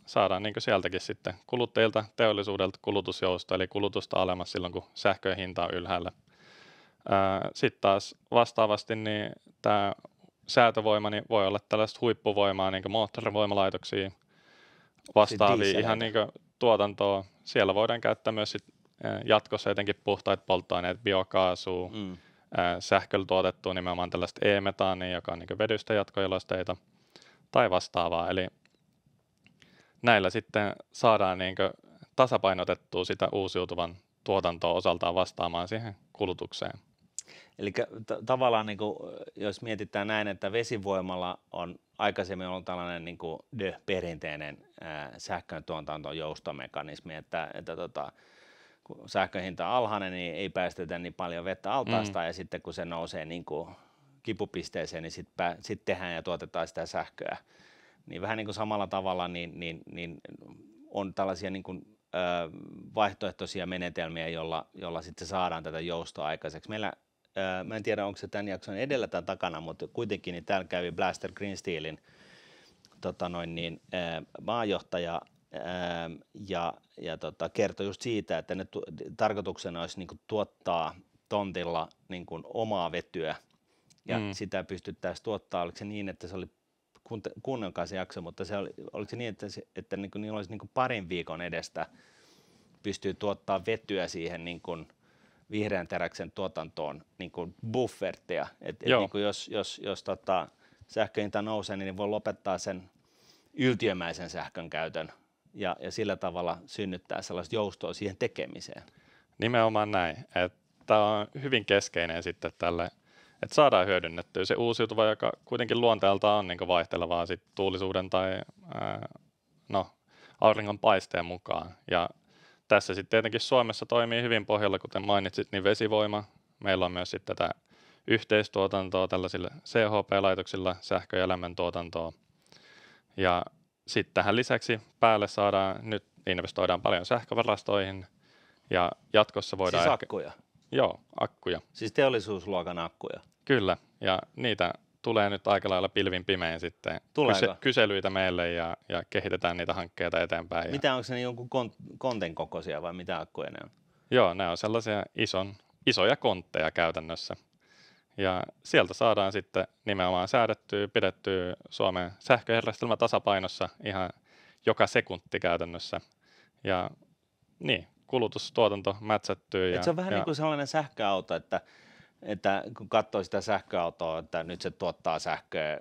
saadaan niin kuin sieltäkin sitten kuluttajilta, teollisuudelta kulutusjousto, eli kulutusta alemmas silloin, kun sähkön hinta on ylhäällä. Sitten taas vastaavasti niin tämä säätövoima niin voi olla tällaista huippuvoimaa, niin kuin moottorivoimalaitoksia, vastaavia ihan niin kuin tuotantoa. Siellä voidaan käyttää myös sit, jatkossa jotenkin puhtaita polttoaineita, biokaasua, sähköllä tuotettua nimenomaan tällaista e-metaania, joka on niin vedystä jatkojalosteita tai vastaavaa. Eli näillä sitten saadaan niin tasapainotettua sitä uusiutuvan tuotantoa osaltaan vastaamaan siihen kulutukseen. Eli tavallaan, niin kuin, jos mietitään näin, että vesivoimalla on aikaisemmin ollut tällainen niin kuin perinteinen sähkön tuotanton joustomekanismi, että kun sähkön hinta on alhainen, niin ei päästetä niin paljon vettä altaasta, ja sitten kun se nousee niin kuin kipupisteeseen, niin sitten tehdään ja tuotetaan sitä sähköä. Niin vähän niin kuin samalla tavalla niin on tällaisia niin kuin, vaihtoehtoisia menetelmiä, jolla sitten saadaan tätä joustoa aikaiseksi. Meillä, mä en tiedä, onko se tämän jakson edellä tai takana, mutta kuitenkin niin täällä kävi Blaster Green Steelin maajohtaja ja kertoi just siitä, että tarkoituksena olisi niin kuin tuottaa tontilla niin kuin omaa vetyä ja sitä pystyttäisiin tuottaa. Oliko se niin, että se oli kuunnelkaa se jakso, mutta oliko se niin, että niin kuin niillä olisi niin kuin parin viikon edestä pystyy tuottaa vetyä siihen niin kuin vihreän teräksen tuotantoon niin kuin buffertia. Niin kuin jos sähköhinta nousee, niin voi lopettaa sen yltiömäisen sähkön käytön ja sillä tavalla synnyttää sellaista joustoa siihen tekemiseen. Nimenomaan näin. Tämä on hyvin keskeinen sitten tälle, että saadaan hyödynnettyä se uusiutuva, joka kuitenkin luonteeltaan on niin vaihtelevaa sit tuulisuuden tai auringon paisteen mukaan. Ja tässä sitten tietenkin Suomessa toimii hyvin pohjalla, kuten mainitsit, niin vesivoima. Meillä on myös sitten tätä yhteistuotantoa tällaisilla CHP-laitoksilla, sähkö- ja lämmöntuotantoa. Ja sitten tähän lisäksi päälle nyt investoidaan paljon sähkövarastoihin ja jatkossa voidaan... Siis akkuja? Joo, akkuja. Siis teollisuusluokan akkuja? Kyllä, ja niitä tulee nyt aika lailla pilvin pimein sitten kyselyitä meille ja kehitetään niitä hankkeita eteenpäin. Mitä, onko se jonkun konten kokoisia vai mitä akkuja ne on? Joo, ne on sellaisia isoja kontteja käytännössä. Ja sieltä saadaan sitten nimenomaan pidettyä Suomen sähköjärjestelmä tasapainossa ihan joka sekunti käytännössä. Ja niin, kulutustuotanto mätsättyy. Se on vähän niin kuin sellainen sähköauto, että kun katsoo sitä sähköautoa, että nyt se tuottaa sähköä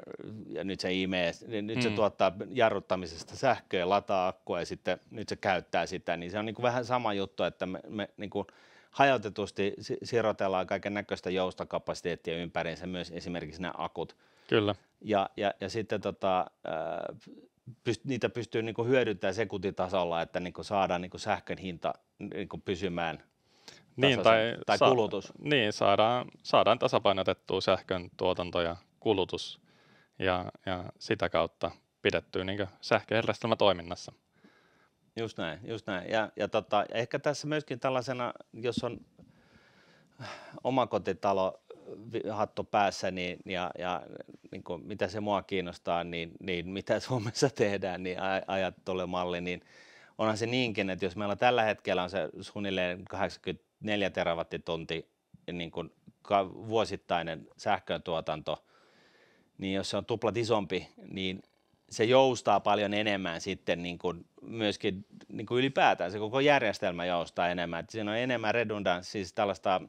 ja nyt se imee, nyt se tuottaa jarruttamisesta sähköä, lataa akkua ja sitten nyt se käyttää sitä, niin se on niin kuin vähän sama juttu, että me niin kuin hajautetusti sirotellaan kaiken näköistä joustokapasiteettia ympäriinsä, myös esimerkiksi nämä akut. Kyllä. Ja sitten niitä pystyy niin kuin hyödyntämään sekuntitasolla, että niin kuin saadaan niin kuin sähkön hinta niin kuin pysymään tai kulutus. Niin, saadaan tasapainotettua sähkön tuotanto ja kulutus ja sitä kautta pidettyä niin kuin sähköjärjestelmä toiminnassa. Just näin. Ja ehkä tässä myöskin tällaisena, jos on omakotitalo hattu päässä, niin kuin mitä se mua kiinnostaa, niin mitä Suomessa tehdään, niin ajattelumalli, niin onhan se niinkin, että jos meillä tällä hetkellä on se suunnilleen 84 terawattitunti niin kuin vuosittainen sähköntuotanto, niin jos se on tuplat isompi, niin se joustaa paljon enemmän sitten niin kuin myöskin niin kuin ylipäätään, se koko järjestelmä joustaa enemmän, että siinä on enemmän redundanssia, siis tällaista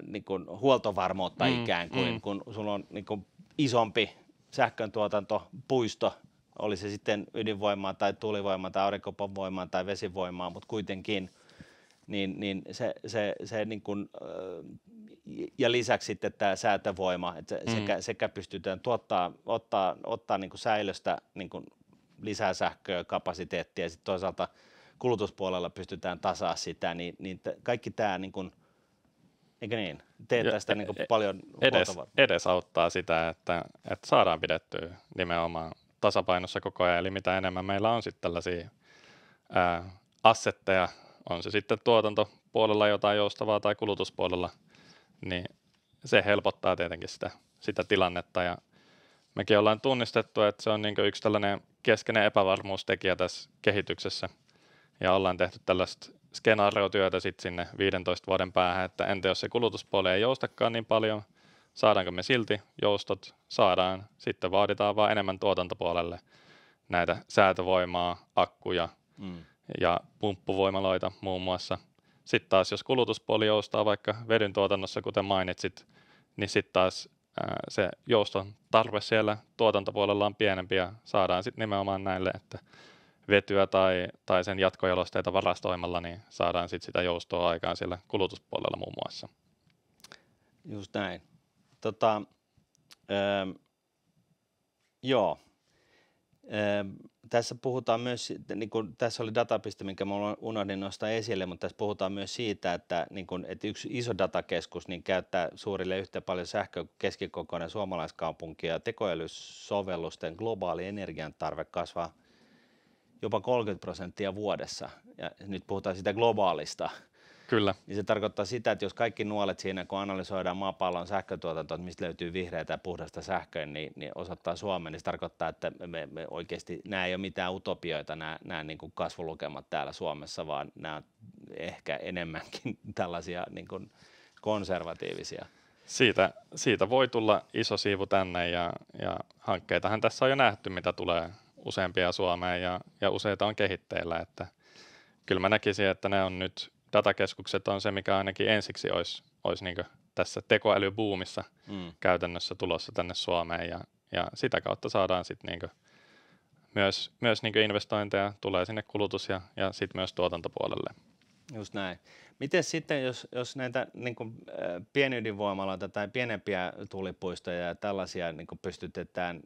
niin kuin huoltovarmuutta ikään kuin, kun sulla on niin kuin isompi sähköntuotantopuisto, oli se sitten ydinvoimaa tai tuulivoimaa tai aurinkovoimaa tai vesivoimaa, mutta kuitenkin, niin se niin kuin, ja lisäksi sitten tämä säätövoima, että sekä pystytään ottaa niin kuin säilöstä niin kuin lisää sähköä, kapasiteettia ja sitten toisaalta kulutuspuolella pystytään tasaa sitä, niin kaikki tämä, niin kuin, eikö niin, teet tästä niin kuin paljon huoltovarmuutta. Edesauttaa sitä, että saadaan pidettyä nimenomaan tasapainossa koko ajan, eli mitä enemmän meillä on sitten tällaisia assetteja, on se sitten tuotantopuolella jotain joustavaa tai kulutuspuolella, niin se helpottaa tietenkin sitä tilannetta, ja mekin ollaan tunnistettu, että se on niin kuin yksi tällainen keskeinen epävarmuustekijä tässä kehityksessä, ja ollaan tehty tällaista skenaariotyötä sitten sinne 15 vuoden päähän, että entä jos se kulutuspuoli ei joustakaan niin paljon, saadaanko me silti joustot? Saadaan, sitten vaaditaan vaan enemmän tuotantopuolelle näitä säätövoimaa, akkuja ja pumppuvoimaloita muun muassa. Sitten taas jos kulutuspuoli joustaa vaikka vedyn tuotannossa, kuten mainitsit, niin sitten taas se jouston tarve siellä tuotantopuolella on pienempi ja saadaan sitten nimenomaan näille, että vetyä tai sen jatkojalosteita varastoimalla, niin saadaan sitten sitä joustoa aikaan siellä kulutuspuolella muun muassa. Just näin. Joo. Tässä puhutaan myös, niin kuin tässä oli datapiste, minkä mä unohdin nostaa esille, mutta tässä puhutaan myös siitä, että yksi iso datakeskus niin käyttää suurille yhtä paljon sähköä kuin keskikokoinen suomalaiskaupunki, ja tekoälysovellusten globaali energiantarve kasvaa jopa 30% vuodessa, ja nyt puhutaan sitä globaalista. Kyllä. Niin se tarkoittaa sitä, että jos kaikki nuolet siinä, kun analysoidaan maapallon sähkötuotantoa, että mistä löytyy vihreätä ja puhdasta sähköä, niin osoittaa Suomen, niin se tarkoittaa, että me oikeasti, nämä ei ole mitään utopioita, nämä niin kuin kasvulukemat täällä Suomessa, vaan nämä on ehkä enemmänkin tällaisia niin kuin konservatiivisia. Siitä voi tulla iso siivu tänne, ja hankkeitahan tässä on jo nähty, mitä tulee useampia Suomeen, ja useita on kehitteillä, että kyllä mä näkisin, että ne on nyt, datakeskukset on se, mikä ainakin ensiksi olisi niin kuin tässä tekoälybuumissa käytännössä tulossa tänne Suomeen, ja sitä kautta saadaan sitten niin kuin myös niin kuin investointeja tulee sinne kulutus- ja sitten myös tuotantopuolelle. Just näin. Miten sitten, jos näitä niin kuin pienydinvoimaloita tai pienempiä tuulipuistoja ja tällaisia niin kuin pystytetään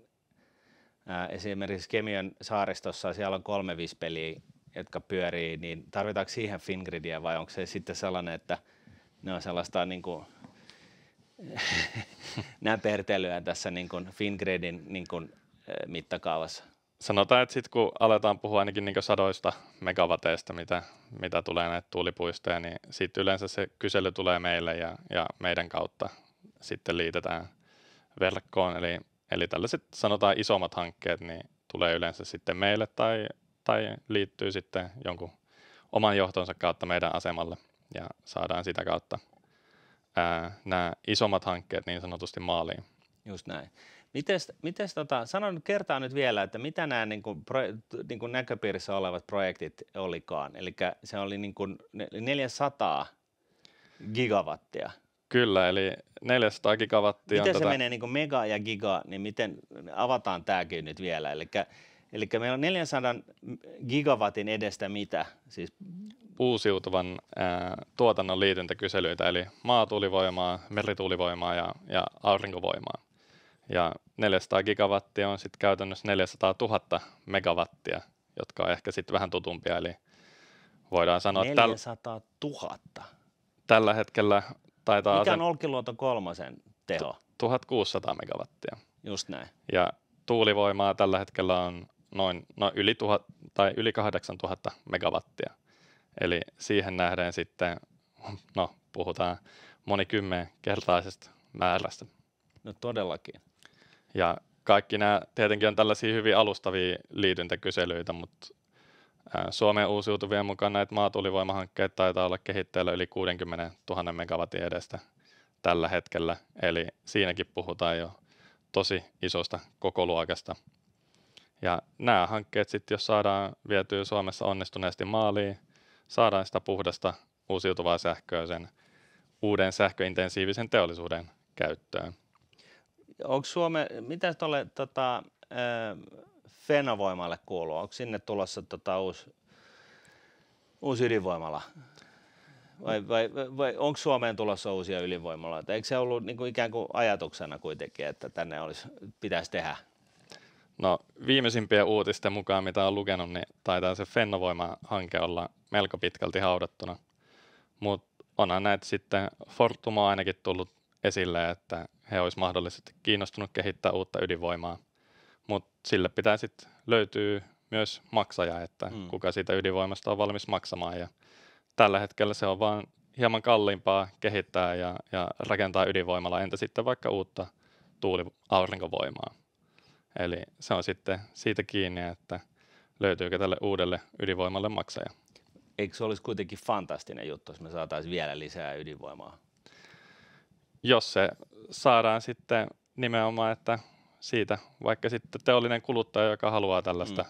esimerkiksi Kemiön saaristossa, siellä on 3 vispeliä, jotka pyörii, niin tarvitaanko siihen Fingridiä vai onko se sitten sellainen, että ne on sellaista niin kuin näpertelyä tässä niin kuin Fingridin niin kuin, mittakaavassa. Sanotaan, että sitten kun aletaan puhua ainakin niin sadoista megawateista, mitä tulee näitä tuulipuistoja, niin sitten yleensä se kysely tulee meille ja meidän kautta sitten liitetään verkkoon. Eli tällaiset sanotaan isommat hankkeet, niin tulee yleensä sitten meille tai liittyy sitten jonkun oman johtonsa kautta meidän asemalle ja saadaan sitä kautta nämä isommat hankkeet niin sanotusti maaliin. Just näin. Kertaa nyt vielä, että mitä nämä niin kuin näköpiirissä olevat projektit olikaan. Eli se oli niin kuin 400 gigawattia. Kyllä, eli 400 gigawattia miten on se menee niin kuin mega ja giga, niin miten avataan tämäkin nyt vielä? Eli meillä on 400 gigawatin edestä mitä? Siis uusiutuvan tuotannon liityntäkyselyitä, eli maatuulivoimaa, merituulivoimaa ja aurinkovoimaa. Ja 400 gigawattia on sitten käytännössä 400 000 megawattia, jotka on ehkä sitten vähän tutumpia, eli voidaan sanoa, 400 000? Tällä hetkellä taitaa... Mikä on Olkiluoto 3 teho? 1600 megawattia. Just näin. Ja tuulivoimaa tällä hetkellä on yli 8000 megawattia. Eli siihen nähden sitten, puhutaan monikymmenkertaisesta määrästä. No todellakin. Ja kaikki nämä tietenkin on tällaisia hyvin alustavia liityntäkyselyitä, mutta Suomen uusiutuvien mukaan näitä maatuulivoimahankkeita taitaa olla kehitteillä yli 60 000 megawatin edestä tällä hetkellä. Eli siinäkin puhutaan jo tosi isosta kokoluokasta. Ja nämä hankkeet sitten, jos saadaan vietyä Suomessa onnistuneesti maaliin, saadaan sitä puhdasta uusiutuvaa sähköä sen uuden sähköintensiivisen teollisuuden käyttöön. Onko mitä tuolle Fennovoimalle kuuluu? Onko sinne tulossa uusi ydinvoimala? Vai onko Suomeen tulossa uusia ydinvoimaloita? Eikö se ollut niin kuin ikään kuin ajatuksena kuitenkin, että tänne pitäisi tehdä? No viimeisimpien uutisten mukaan, mitä olen lukenut, niin taitaa se Fennovoima-hanke olla melko pitkälti haudattuna. Mutta onhan näitä sitten Fortum on ainakin tullut esille, että he olisivat mahdollisesti kiinnostunut kehittää uutta ydinvoimaa. Mutta sille pitää sitten löytyä myös maksaja, että kuka siitä ydinvoimasta on valmis maksamaan. Ja tällä hetkellä se on vaan hieman kalliimpaa kehittää ja rakentaa ydinvoimalla, entä sitten vaikka uutta tuuli-aurinkovoimaa. Eli se on sitten siitä kiinni, että löytyykö tälle uudelle ydinvoimalle maksaja. Eikö se olisi kuitenkin fantastinen juttu, jos me saataisiin vielä lisää ydinvoimaa? Jos se saadaan sitten nimenomaan, että siitä vaikka sitten teollinen kuluttaja, joka haluaa tällaista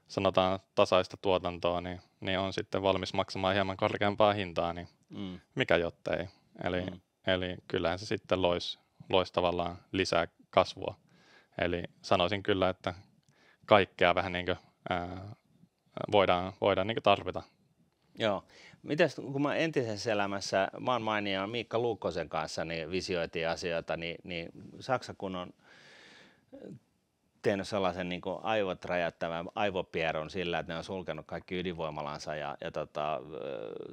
sanotaan tasaista tuotantoa, niin on sitten valmis maksamaan hieman korkeampaa hintaa, niin mikä jottei. Eli kyllähän se sitten loisi tavallaan lisää kasvua. Eli sanoisin kyllä, että kaikkea vähän niin kuin, voidaan niin kuin tarvita. Joo. Mites kun mä entisessä elämässä maan mainia Miikka Luukkosen kanssa niin visioitiin asioita, niin Saksa kun on tehnyt sellaisen niin kuin aivot räjäyttävän aivopieron sillä, että ne on sulkenut kaikki ydinvoimalansa ja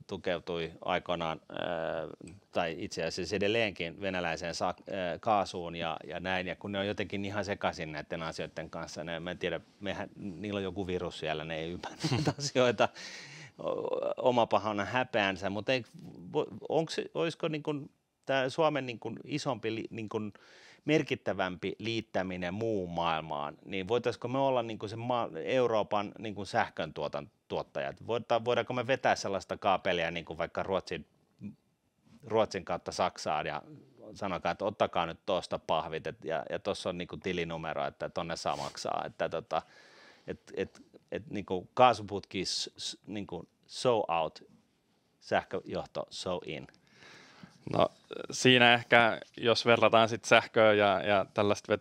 tukeutui aikoinaan, tai itse asiassa edelleenkin venäläiseen kaasuun ja näin, ja kun ne on jotenkin ihan sekaisin näiden asioiden kanssa, mä en tiedä, niillä on joku virus siellä, ne ei ymmärrä asioita, oma pahana häpeänsä, mutta olisiko niin kuin tämä Suomen niin kuin isompi niin kuin merkittävämpi liittäminen muuhun maailmaan, niin voitaisiko me olla niin kuin se Euroopan niin kuin sähkön tuottajat? Voidaanko me vetää sellaista kaapelia niin kuin vaikka Ruotsin kautta Saksaan ja sanokaa, että ottakaa nyt tuosta pahvit ja tuossa on niin kuin tilinumero, että tonne saa maksaa, että niin kuin kaasuputki niin kuin so out, sähköjohto so in. No siinä ehkä, jos verrataan sitten sähköä ja tällaista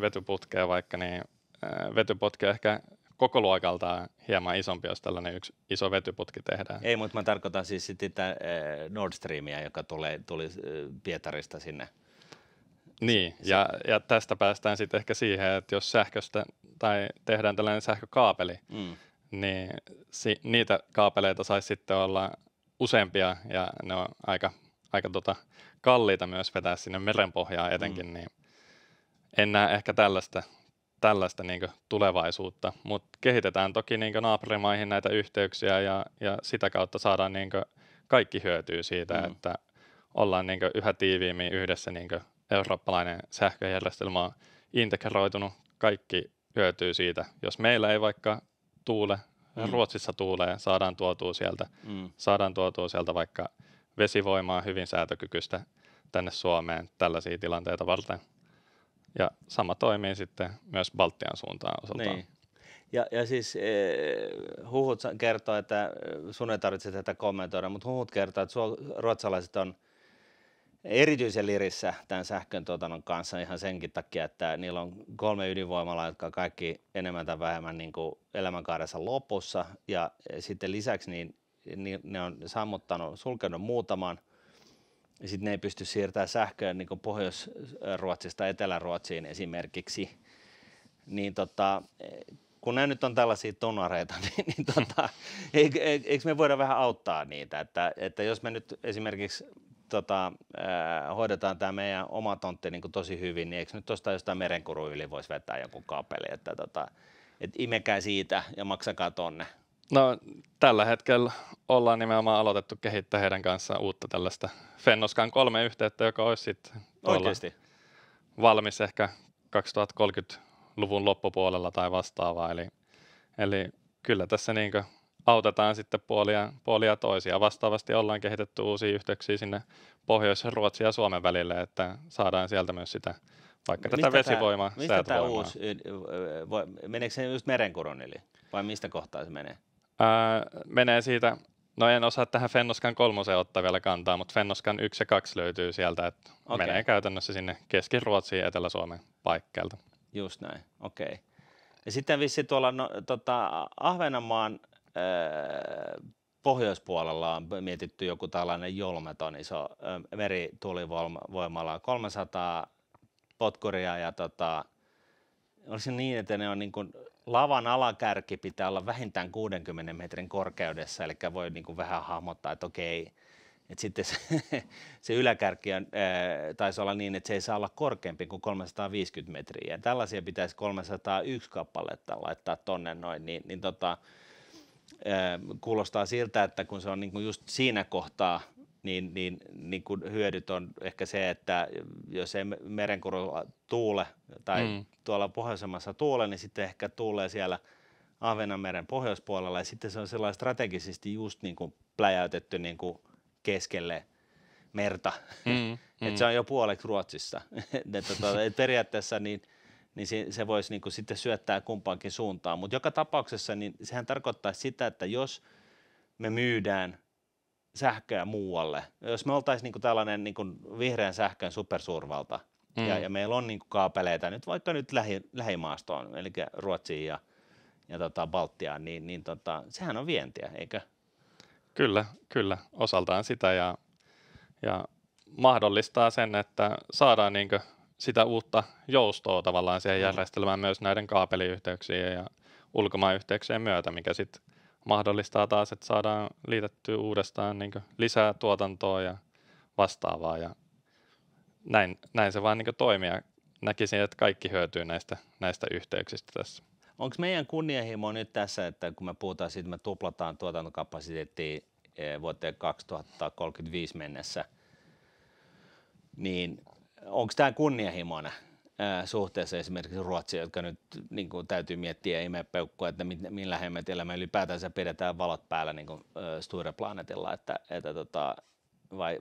vetyputkea vaikka, niin vetyputki ehkä koko luokaltaan hieman isompi, jos tällainen yksi iso vetyputki tehdään. Ei, mutta mä tarkoitan siis sitten Nord Streamia, joka tuli Pietarista sinne. Niin, ja tästä päästään sitten ehkä siihen, että jos sähköstä tai tehdään tällainen sähkökaapeli, niin niitä kaapeleita saisi sitten olla useampia ja ne on aika kalliita myös vetää sinne merenpohjaan etenkin, niin en näe ehkä tällaista niin tulevaisuutta, mutta kehitetään toki niin naapurimaihin näitä yhteyksiä ja sitä kautta saadaan niin kaikki hyötyy siitä, että ollaan niin yhä tiiviimmin yhdessä, niin eurooppalainen sähköjärjestelmä on integroitunut, kaikki hyötyy siitä. Jos meillä ei vaikka tuule, Ruotsissa tuulee, saadaan tuotua sieltä vaikka vesivoimaa hyvin säätökykyistä tänne Suomeen tällaisia tilanteita varten. Ja sama toimii sitten myös Baltian suuntaan osaltaan. Niin. Ja siis huhut kertoo, että sun ei tarvitse tätä kommentoida, mutta huhut kertoo, että ruotsalaiset on erityisen lirissä tämän sähkön tuotannon kanssa ihan senkin takia, että niillä on 3 ydinvoimalaa, jotka kaikki enemmän tai vähemmän niin kuin elämänkaarensa lopussa. Ja sitten lisäksi niin ne on sulkenut muutaman. Ja sitten ne ei pysty siirtämään sähköä niin kuin Pohjois-Ruotsista Etelä-Ruotsiin esimerkiksi. Niin kun nämä nyt on tällaisia tonareita, eikö me voida vähän auttaa niitä? Että jos me nyt esimerkiksi hoidetaan tämä meidän oma tontti niin kuin tosi hyvin, niin eikö nyt tuosta jostain merenkurun yli voisi vetää joku kaapeli, että imekää siitä ja maksakaa tonne. No tällä hetkellä ollaan nimenomaan aloitettu kehittää heidän kanssaan uutta tällaista Fennoskan 3 yhteyttä, joka olisi sitten valmis ehkä 2030-luvun loppupuolella tai vastaavaa. Eli kyllä tässä niinkö autetaan sitten puolia toisia. Vastaavasti ollaan kehitetty uusia yhteyksiä sinne Pohjois-Ruotsin ja Suomen välille, että saadaan sieltä myös sitä vaikka tätä vesivoimaa, mistä tämä uusi, meneekö se just merenkurun yli vai mistä kohtaa se menee? Menee siitä, no en osaa tähän Fennoskan 3 ottaa vielä kantaa, mutta Fennoskan 1 ja 2 löytyy sieltä, että menee käytännössä sinne Keski-Ruotsiin ja Etelä-Suomen paikkeilta. Just näin, okei. Ja sitten vissi tuolla Ahvenanmaan pohjoispuolella on mietitty joku tällainen Jolmeton iso merituulivoimala, 300 potkuria ja olisi se niin, että ne on niin kuin lavan alakärki pitää olla vähintään 60 metrin korkeudessa, eli voi niin kuin vähän hahmottaa, että okei, että sitten se yläkärki on, taisi olla niin, että se ei saa olla korkeampi kuin 350 metriä. Ja tällaisia pitäisi 301 kappaletta laittaa tonne noin, kuulostaa siltä, että kun se on niin kuin just siinä kohtaa, niin kuin hyödyt on ehkä se, että jos ei merenkurulla tuule tai tuolla pohjoisemmassa tuule, niin sitten ehkä tuulee siellä Ahvenanmeren pohjoispuolella ja sitten se on sellainen strategisesti just niin kuin pläjäytetty niin kuin keskelle merta, että se on jo puoleksi Ruotsissa. Et periaatteessa niin se voisi niin kuin sitten syöttää kumpaankin suuntaan, mutta joka tapauksessa niin sehän tarkoittaa sitä, että jos me myydään sähköä muualle. Jos me oltaisiin niin kuin tällainen niin kuin vihreän sähkön supersuurvalta ja meillä on niin kuin kaapeleita nyt vaikka nyt lähimaastoon, eli Ruotsiin ja Baltiaan, niin sehän on vientiä, eikö? Kyllä, osaltaan sitä ja mahdollistaa sen, että saadaan niin kuin sitä uutta joustoa tavallaan siihen järjestelmään myös näiden kaapeliyhteyksien ja ulkomaanyhteyksien myötä, mikä sitten mahdollistaa taas, että saadaan liitettyä uudestaan niin kuin lisää tuotantoa ja vastaavaa ja näin se vaan niin kuin toimii ja näkisin, että kaikki hyötyy näistä yhteyksistä tässä. Onko meidän kunnianhimo nyt tässä, että kun me puhutaan siitä, että me tuplataan tuotantokapasiteettia vuoteen 2035 mennessä, niin onko tämä kunnianhimoinen suhteessa esimerkiksi Ruotsiin, jotka nyt niin kuin täytyy miettiä ja imeä peukkua, että millä hemmetillä me ylipäätänsä pidetään valot päällä niin kuin Stureplanetilla,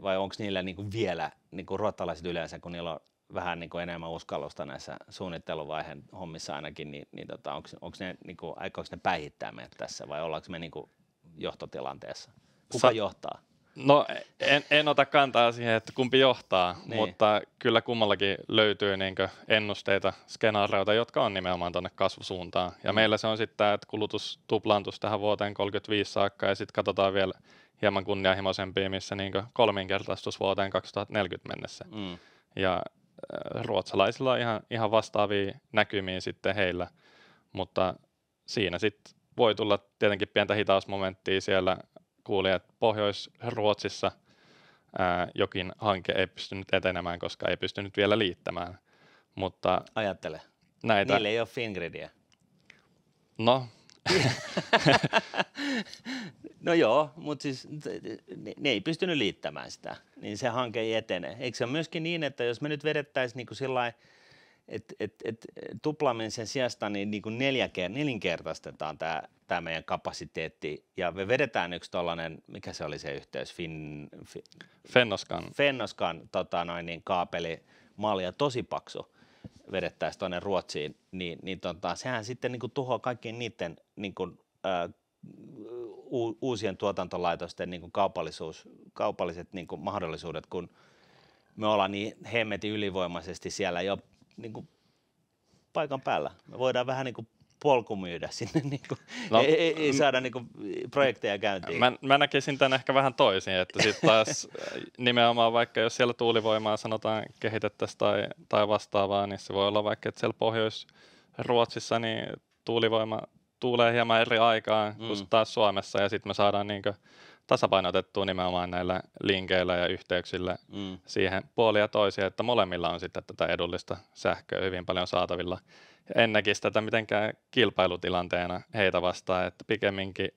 vai onko niillä niin kuin vielä, niin kuin ruottalaiset yleensä, kun niillä on vähän niin kuin enemmän uskallusta näissä suunnitteluvaiheen hommissa ainakin, niin onko ne, niin kuin, aikooko ne päihittää meidät tässä vai ollaanko me niin kuin johtotilanteessa? Kuka johtaa? No en ota kantaa siihen, että kumpi johtaa, mutta kyllä kummallakin löytyy niinkö ennusteita, skenaarioita, jotka on nimenomaan tuonne kasvusuuntaan. Ja meillä se on sitten, että kulutus tuplaantuisi tähän vuoteen 35 saakka ja sitten katsotaan vielä hieman kunnianhimoisempia, missä niinkö kolminkertaistus vuoteen 2040 mennessä. Ja ruotsalaisilla on ihan vastaavia näkymiä sitten heillä, mutta siinä sitten voi tulla tietenkin pientä hitausmomenttia siellä. Kuulin, että Pohjois-Ruotsissa jokin hanke ei pystynyt etenemään, koska ei pystynyt vielä liittämään. Mutta Ajattele. näitä... Niillä ei ole Fingridiä. No. No joo, mutta siis ne ei pystynyt liittämään sitä, niin se hanke ei etene. Eikö se ole myöskin niin, että jos me nyt vedettäisiin niin kuin sillain, että tuplaamisen sijasta niin kuin nelinkertaistetaan tämä meidän kapasiteetti ja me vedetään yksi tollainen, mikä se oli se yhteys, Fennoskan niin kaapelimalja tosi paksu, vedettäisiin tuonne Ruotsiin, niin sehän sitten niin kuin tuhoaa kaikkien niiden niin kuin, uusien tuotantolaitosten niin kuin kaupalliset niin kuin mahdollisuudet, kun me ollaan niin hemmetin ylivoimaisesti siellä jo niin kuin paikan päällä. Me voidaan vähän niin kuin polkumyydä sinne, niin kuin, ei saada niin kuin projekteja käyntiin. Mä näkisin tämän ehkä vähän toisin, että sitten taas nimenomaan vaikka jos siellä tuulivoimaa sanotaan kehitettäisiin tai vastaavaa, niin se voi olla vaikka, että siellä Pohjois-Ruotsissa niin tuulivoima tuulee hieman eri aikaan kuin taas Suomessa ja sitten me saadaan niin kuin tasapainotettua nimenomaan näillä linkeillä ja yhteyksillä siihen puolia ja toisia, että molemmilla on sitten tätä edullista sähköä hyvin paljon saatavilla. En näkisi tätä mitenkään kilpailutilanteena heitä vastaan, että pikemminkin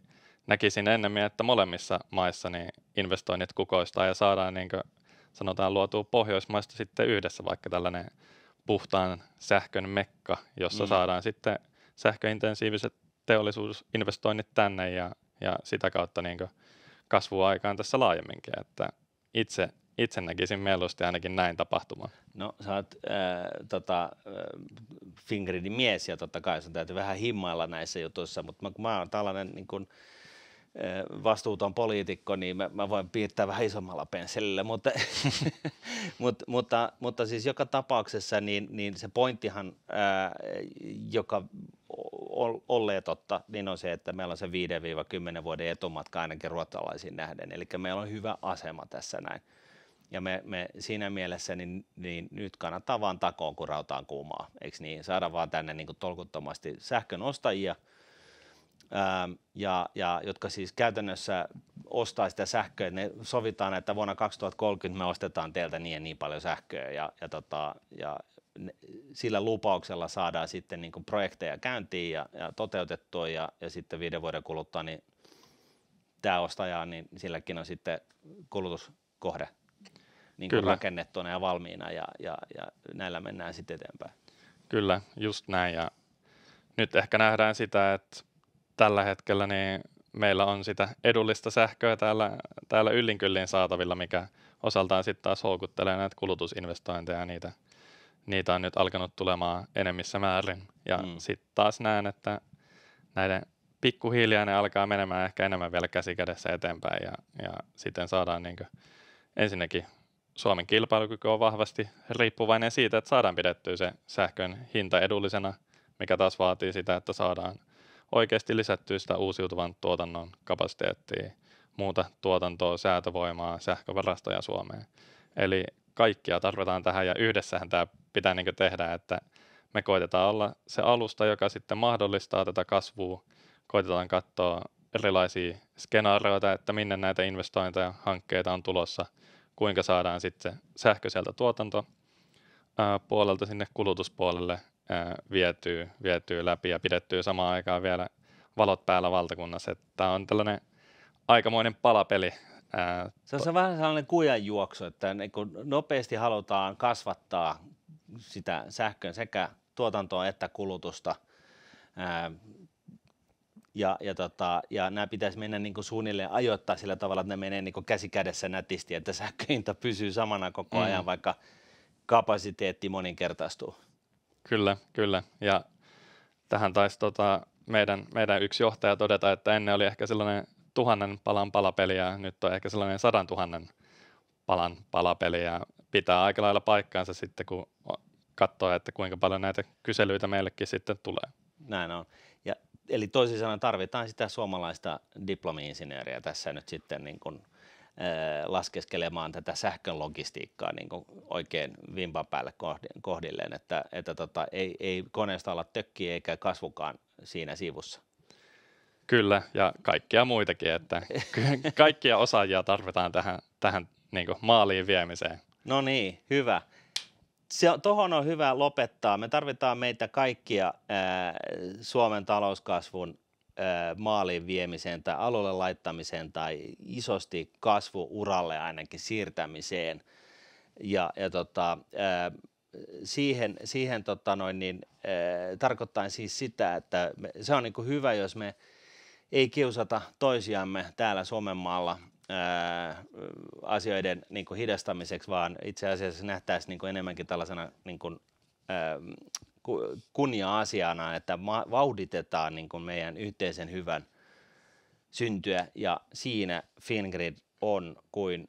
näkisin ennemmin, että molemmissa maissa niin investoinnit kukoistaa ja saadaan niin kuin sanotaan luotua Pohjoismaista sitten yhdessä vaikka tällainen puhtaan sähkön mekka, jossa saadaan sitten sähköintensiiviset teollisuusinvestoinnit tänne ja sitä kautta niin kuin kasvua aikaan tässä laajemminkin, että itse näkisin mieluusti ainakin näin tapahtumaan. No sä oot Fingridin mies ja totta kai sun täytyy vähän himmailla näissä jutuissa, mutta kun mä oon tällainen niin kun, vastuuton poliitikko, niin mä voin piirtää vähän isommalla pensselillä, mutta siis joka tapauksessa niin se pointtihan, joka ollee totta, niin on se, että meillä on se 5-10 vuoden etumatka ainakin ruotsalaisiin nähden, eli meillä on hyvä asema tässä näin. Ja me siinä mielessä niin nyt kannattaa vaan takoon, kun rautaan kuumaa, eikö niin? Saada vaan tänne niin kuin tolkuttomasti sähkön ostajia, ja jotka siis käytännössä ostaa sitä sähköä. Ne sovitaan, että vuonna 2030 me ostetaan teiltä niin paljon sähköä, ja sillä lupauksella saadaan sitten niin kuin projekteja käyntiin ja toteutettua, ja sitten 5 vuoden kuluttua niin tämä ostaja, niin silläkin on sitten kulutuskohde niin kuin rakennettuna ja valmiina, ja näillä mennään sitten eteenpäin. Kyllä, just näin. Ja nyt ehkä nähdään sitä, että tällä hetkellä niin meillä on sitä edullista sähköä täällä yllinkyllin saatavilla, mikä osaltaan sitten taas houkuttelee näitä kulutusinvestointeja. Niitä on nyt alkanut tulemaan enemmissä määrin. Ja sitten taas näen, että näiden pikkuhiljaa ne alkaa menemään ehkä enemmän vielä käsi kädessä eteenpäin. Ja sitten saadaan niin kuin, ensinnäkin Suomen kilpailukyky on vahvasti riippuvainen siitä, että saadaan pidettyä se sähkön hinta edullisena, mikä taas vaatii sitä, että saadaan oikeasti lisättyä sitä uusiutuvan tuotannon kapasiteettia, muuta tuotantoa, säätövoimaa, sähkövarastoja Suomeen. Eli kaikkia tarvitaan tähän ja yhdessähän tämä pitää niin kuin tehdä, että me koitetaan olla se alusta, joka sitten mahdollistaa tätä kasvua. Koitetaan katsoa erilaisia skenaarioita, että minne näitä investointeja, hankkeita on tulossa, kuinka saadaan sitten sähköiseltä tuotantopuolelta sinne kulutuspuolelle vietyy läpi ja pidettyy samaan aikaan vielä valot päällä valtakunnassa. Tämä on tällainen aikamoinen palapeli. Se on vähän sellainen kujanjuoksu, että niin nopeasti halutaan kasvattaa sitä sähkön sekä tuotantoa että kulutusta. Ja nämä pitäisi mennä niin kuin suunnilleen ajoittaa sillä tavalla, että ne menee niin kuin käsi kädessä nätisti, että sähköhinta pysyy samana koko ajan, vaikka kapasiteetti moninkertaistuu. Kyllä. Ja tähän taisi meidän yksi johtaja todeta, että ennen oli ehkä sellainen 1000 palan palapeli ja nyt on ehkä sellainen 100 000 palan palapeli ja pitää aika lailla paikkaansa sitten, kun katsoo, että kuinka paljon näitä kyselyitä meillekin sitten tulee. Näin on. Eli toisin sanoen tarvitaan sitä suomalaista diplomi-insinööriä tässä nyt sitten niin kuin, laskeskelemaan tätä sähkön logistiikkaa niin kuin oikein vimpan päälle kohdilleen, että ei koneesta olla tökkiä eikä kasvukaan siinä sivussa. Kyllä, ja kaikkia muitakin, että kaikkia osaajia tarvitaan tähän niin kuin maaliin viemiseen. No niin, hyvä. Tuohon on hyvä lopettaa. Me tarvitaan meitä kaikkia Suomen talouskasvun maaliin viemiseen tai alulle laittamiseen tai isosti kasvuuralle ainakin siirtämiseen. Siihen tarkoittaa siis sitä, että se on niin kuin hyvä, jos me ei kiusata toisiamme täällä Suomenmaalla asioiden niin kuin hidastamiseksi, vaan itse asiassa nähtäisiin niin kuin enemmänkin tällaisena niin kuin, kunnia-asiana, että vauhditetaan niin kuin meidän yhteisen hyvän syntyä, ja siinä Fingrid on kuin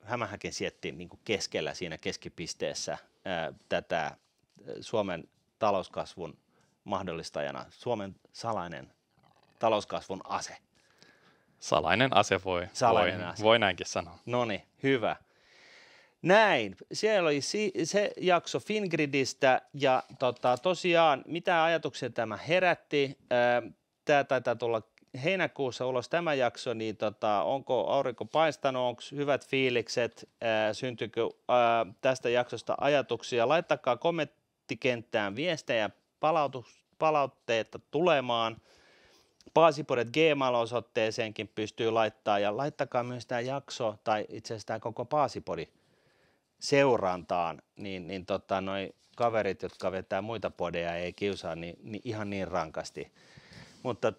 hämähäkin sietti niin kuin keskellä siinä keskipisteessä tätä Suomen talouskasvun mahdollistajana, Suomen salainen talouskasvun ase. Salainen ase voi näinkin sanoa. Noniin, hyvä. Näin, siellä oli se jakso Fingridistä, ja tosiaan mitä ajatuksia tämä herätti. Tämä taitaa tulla heinäkuussa ulos tämä jakso, niin onko aurinko paistanut, onko hyvät fiilikset, syntyykö tästä jaksosta ajatuksia. Laittakaa kommenttikenttään viestejä, palautteita tulemaan. Paasipodit@gmail-osoitteeseenkin pystyy laittaa, ja laittakaa myös tämä jakso tai itse asiassa tämä koko Paasipodi seurantaan, niin noi kaverit, jotka vetää muita podeja ei kiusaa niin ihan niin rankasti. Mutta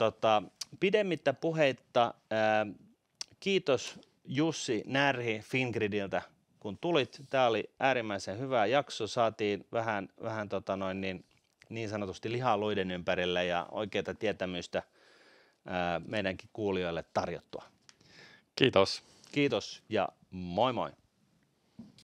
pidemmittä puheitta, kiitos Jussi Närhi Fingridiltä, kun tulit. Tämä oli äärimmäisen hyvä jakso, saatiin vähän niin sanotusti lihaa luiden ympärille ja oikeaa tietämystä meidänkin kuulijoille tarjottua. Kiitos. Kiitos ja moi moi.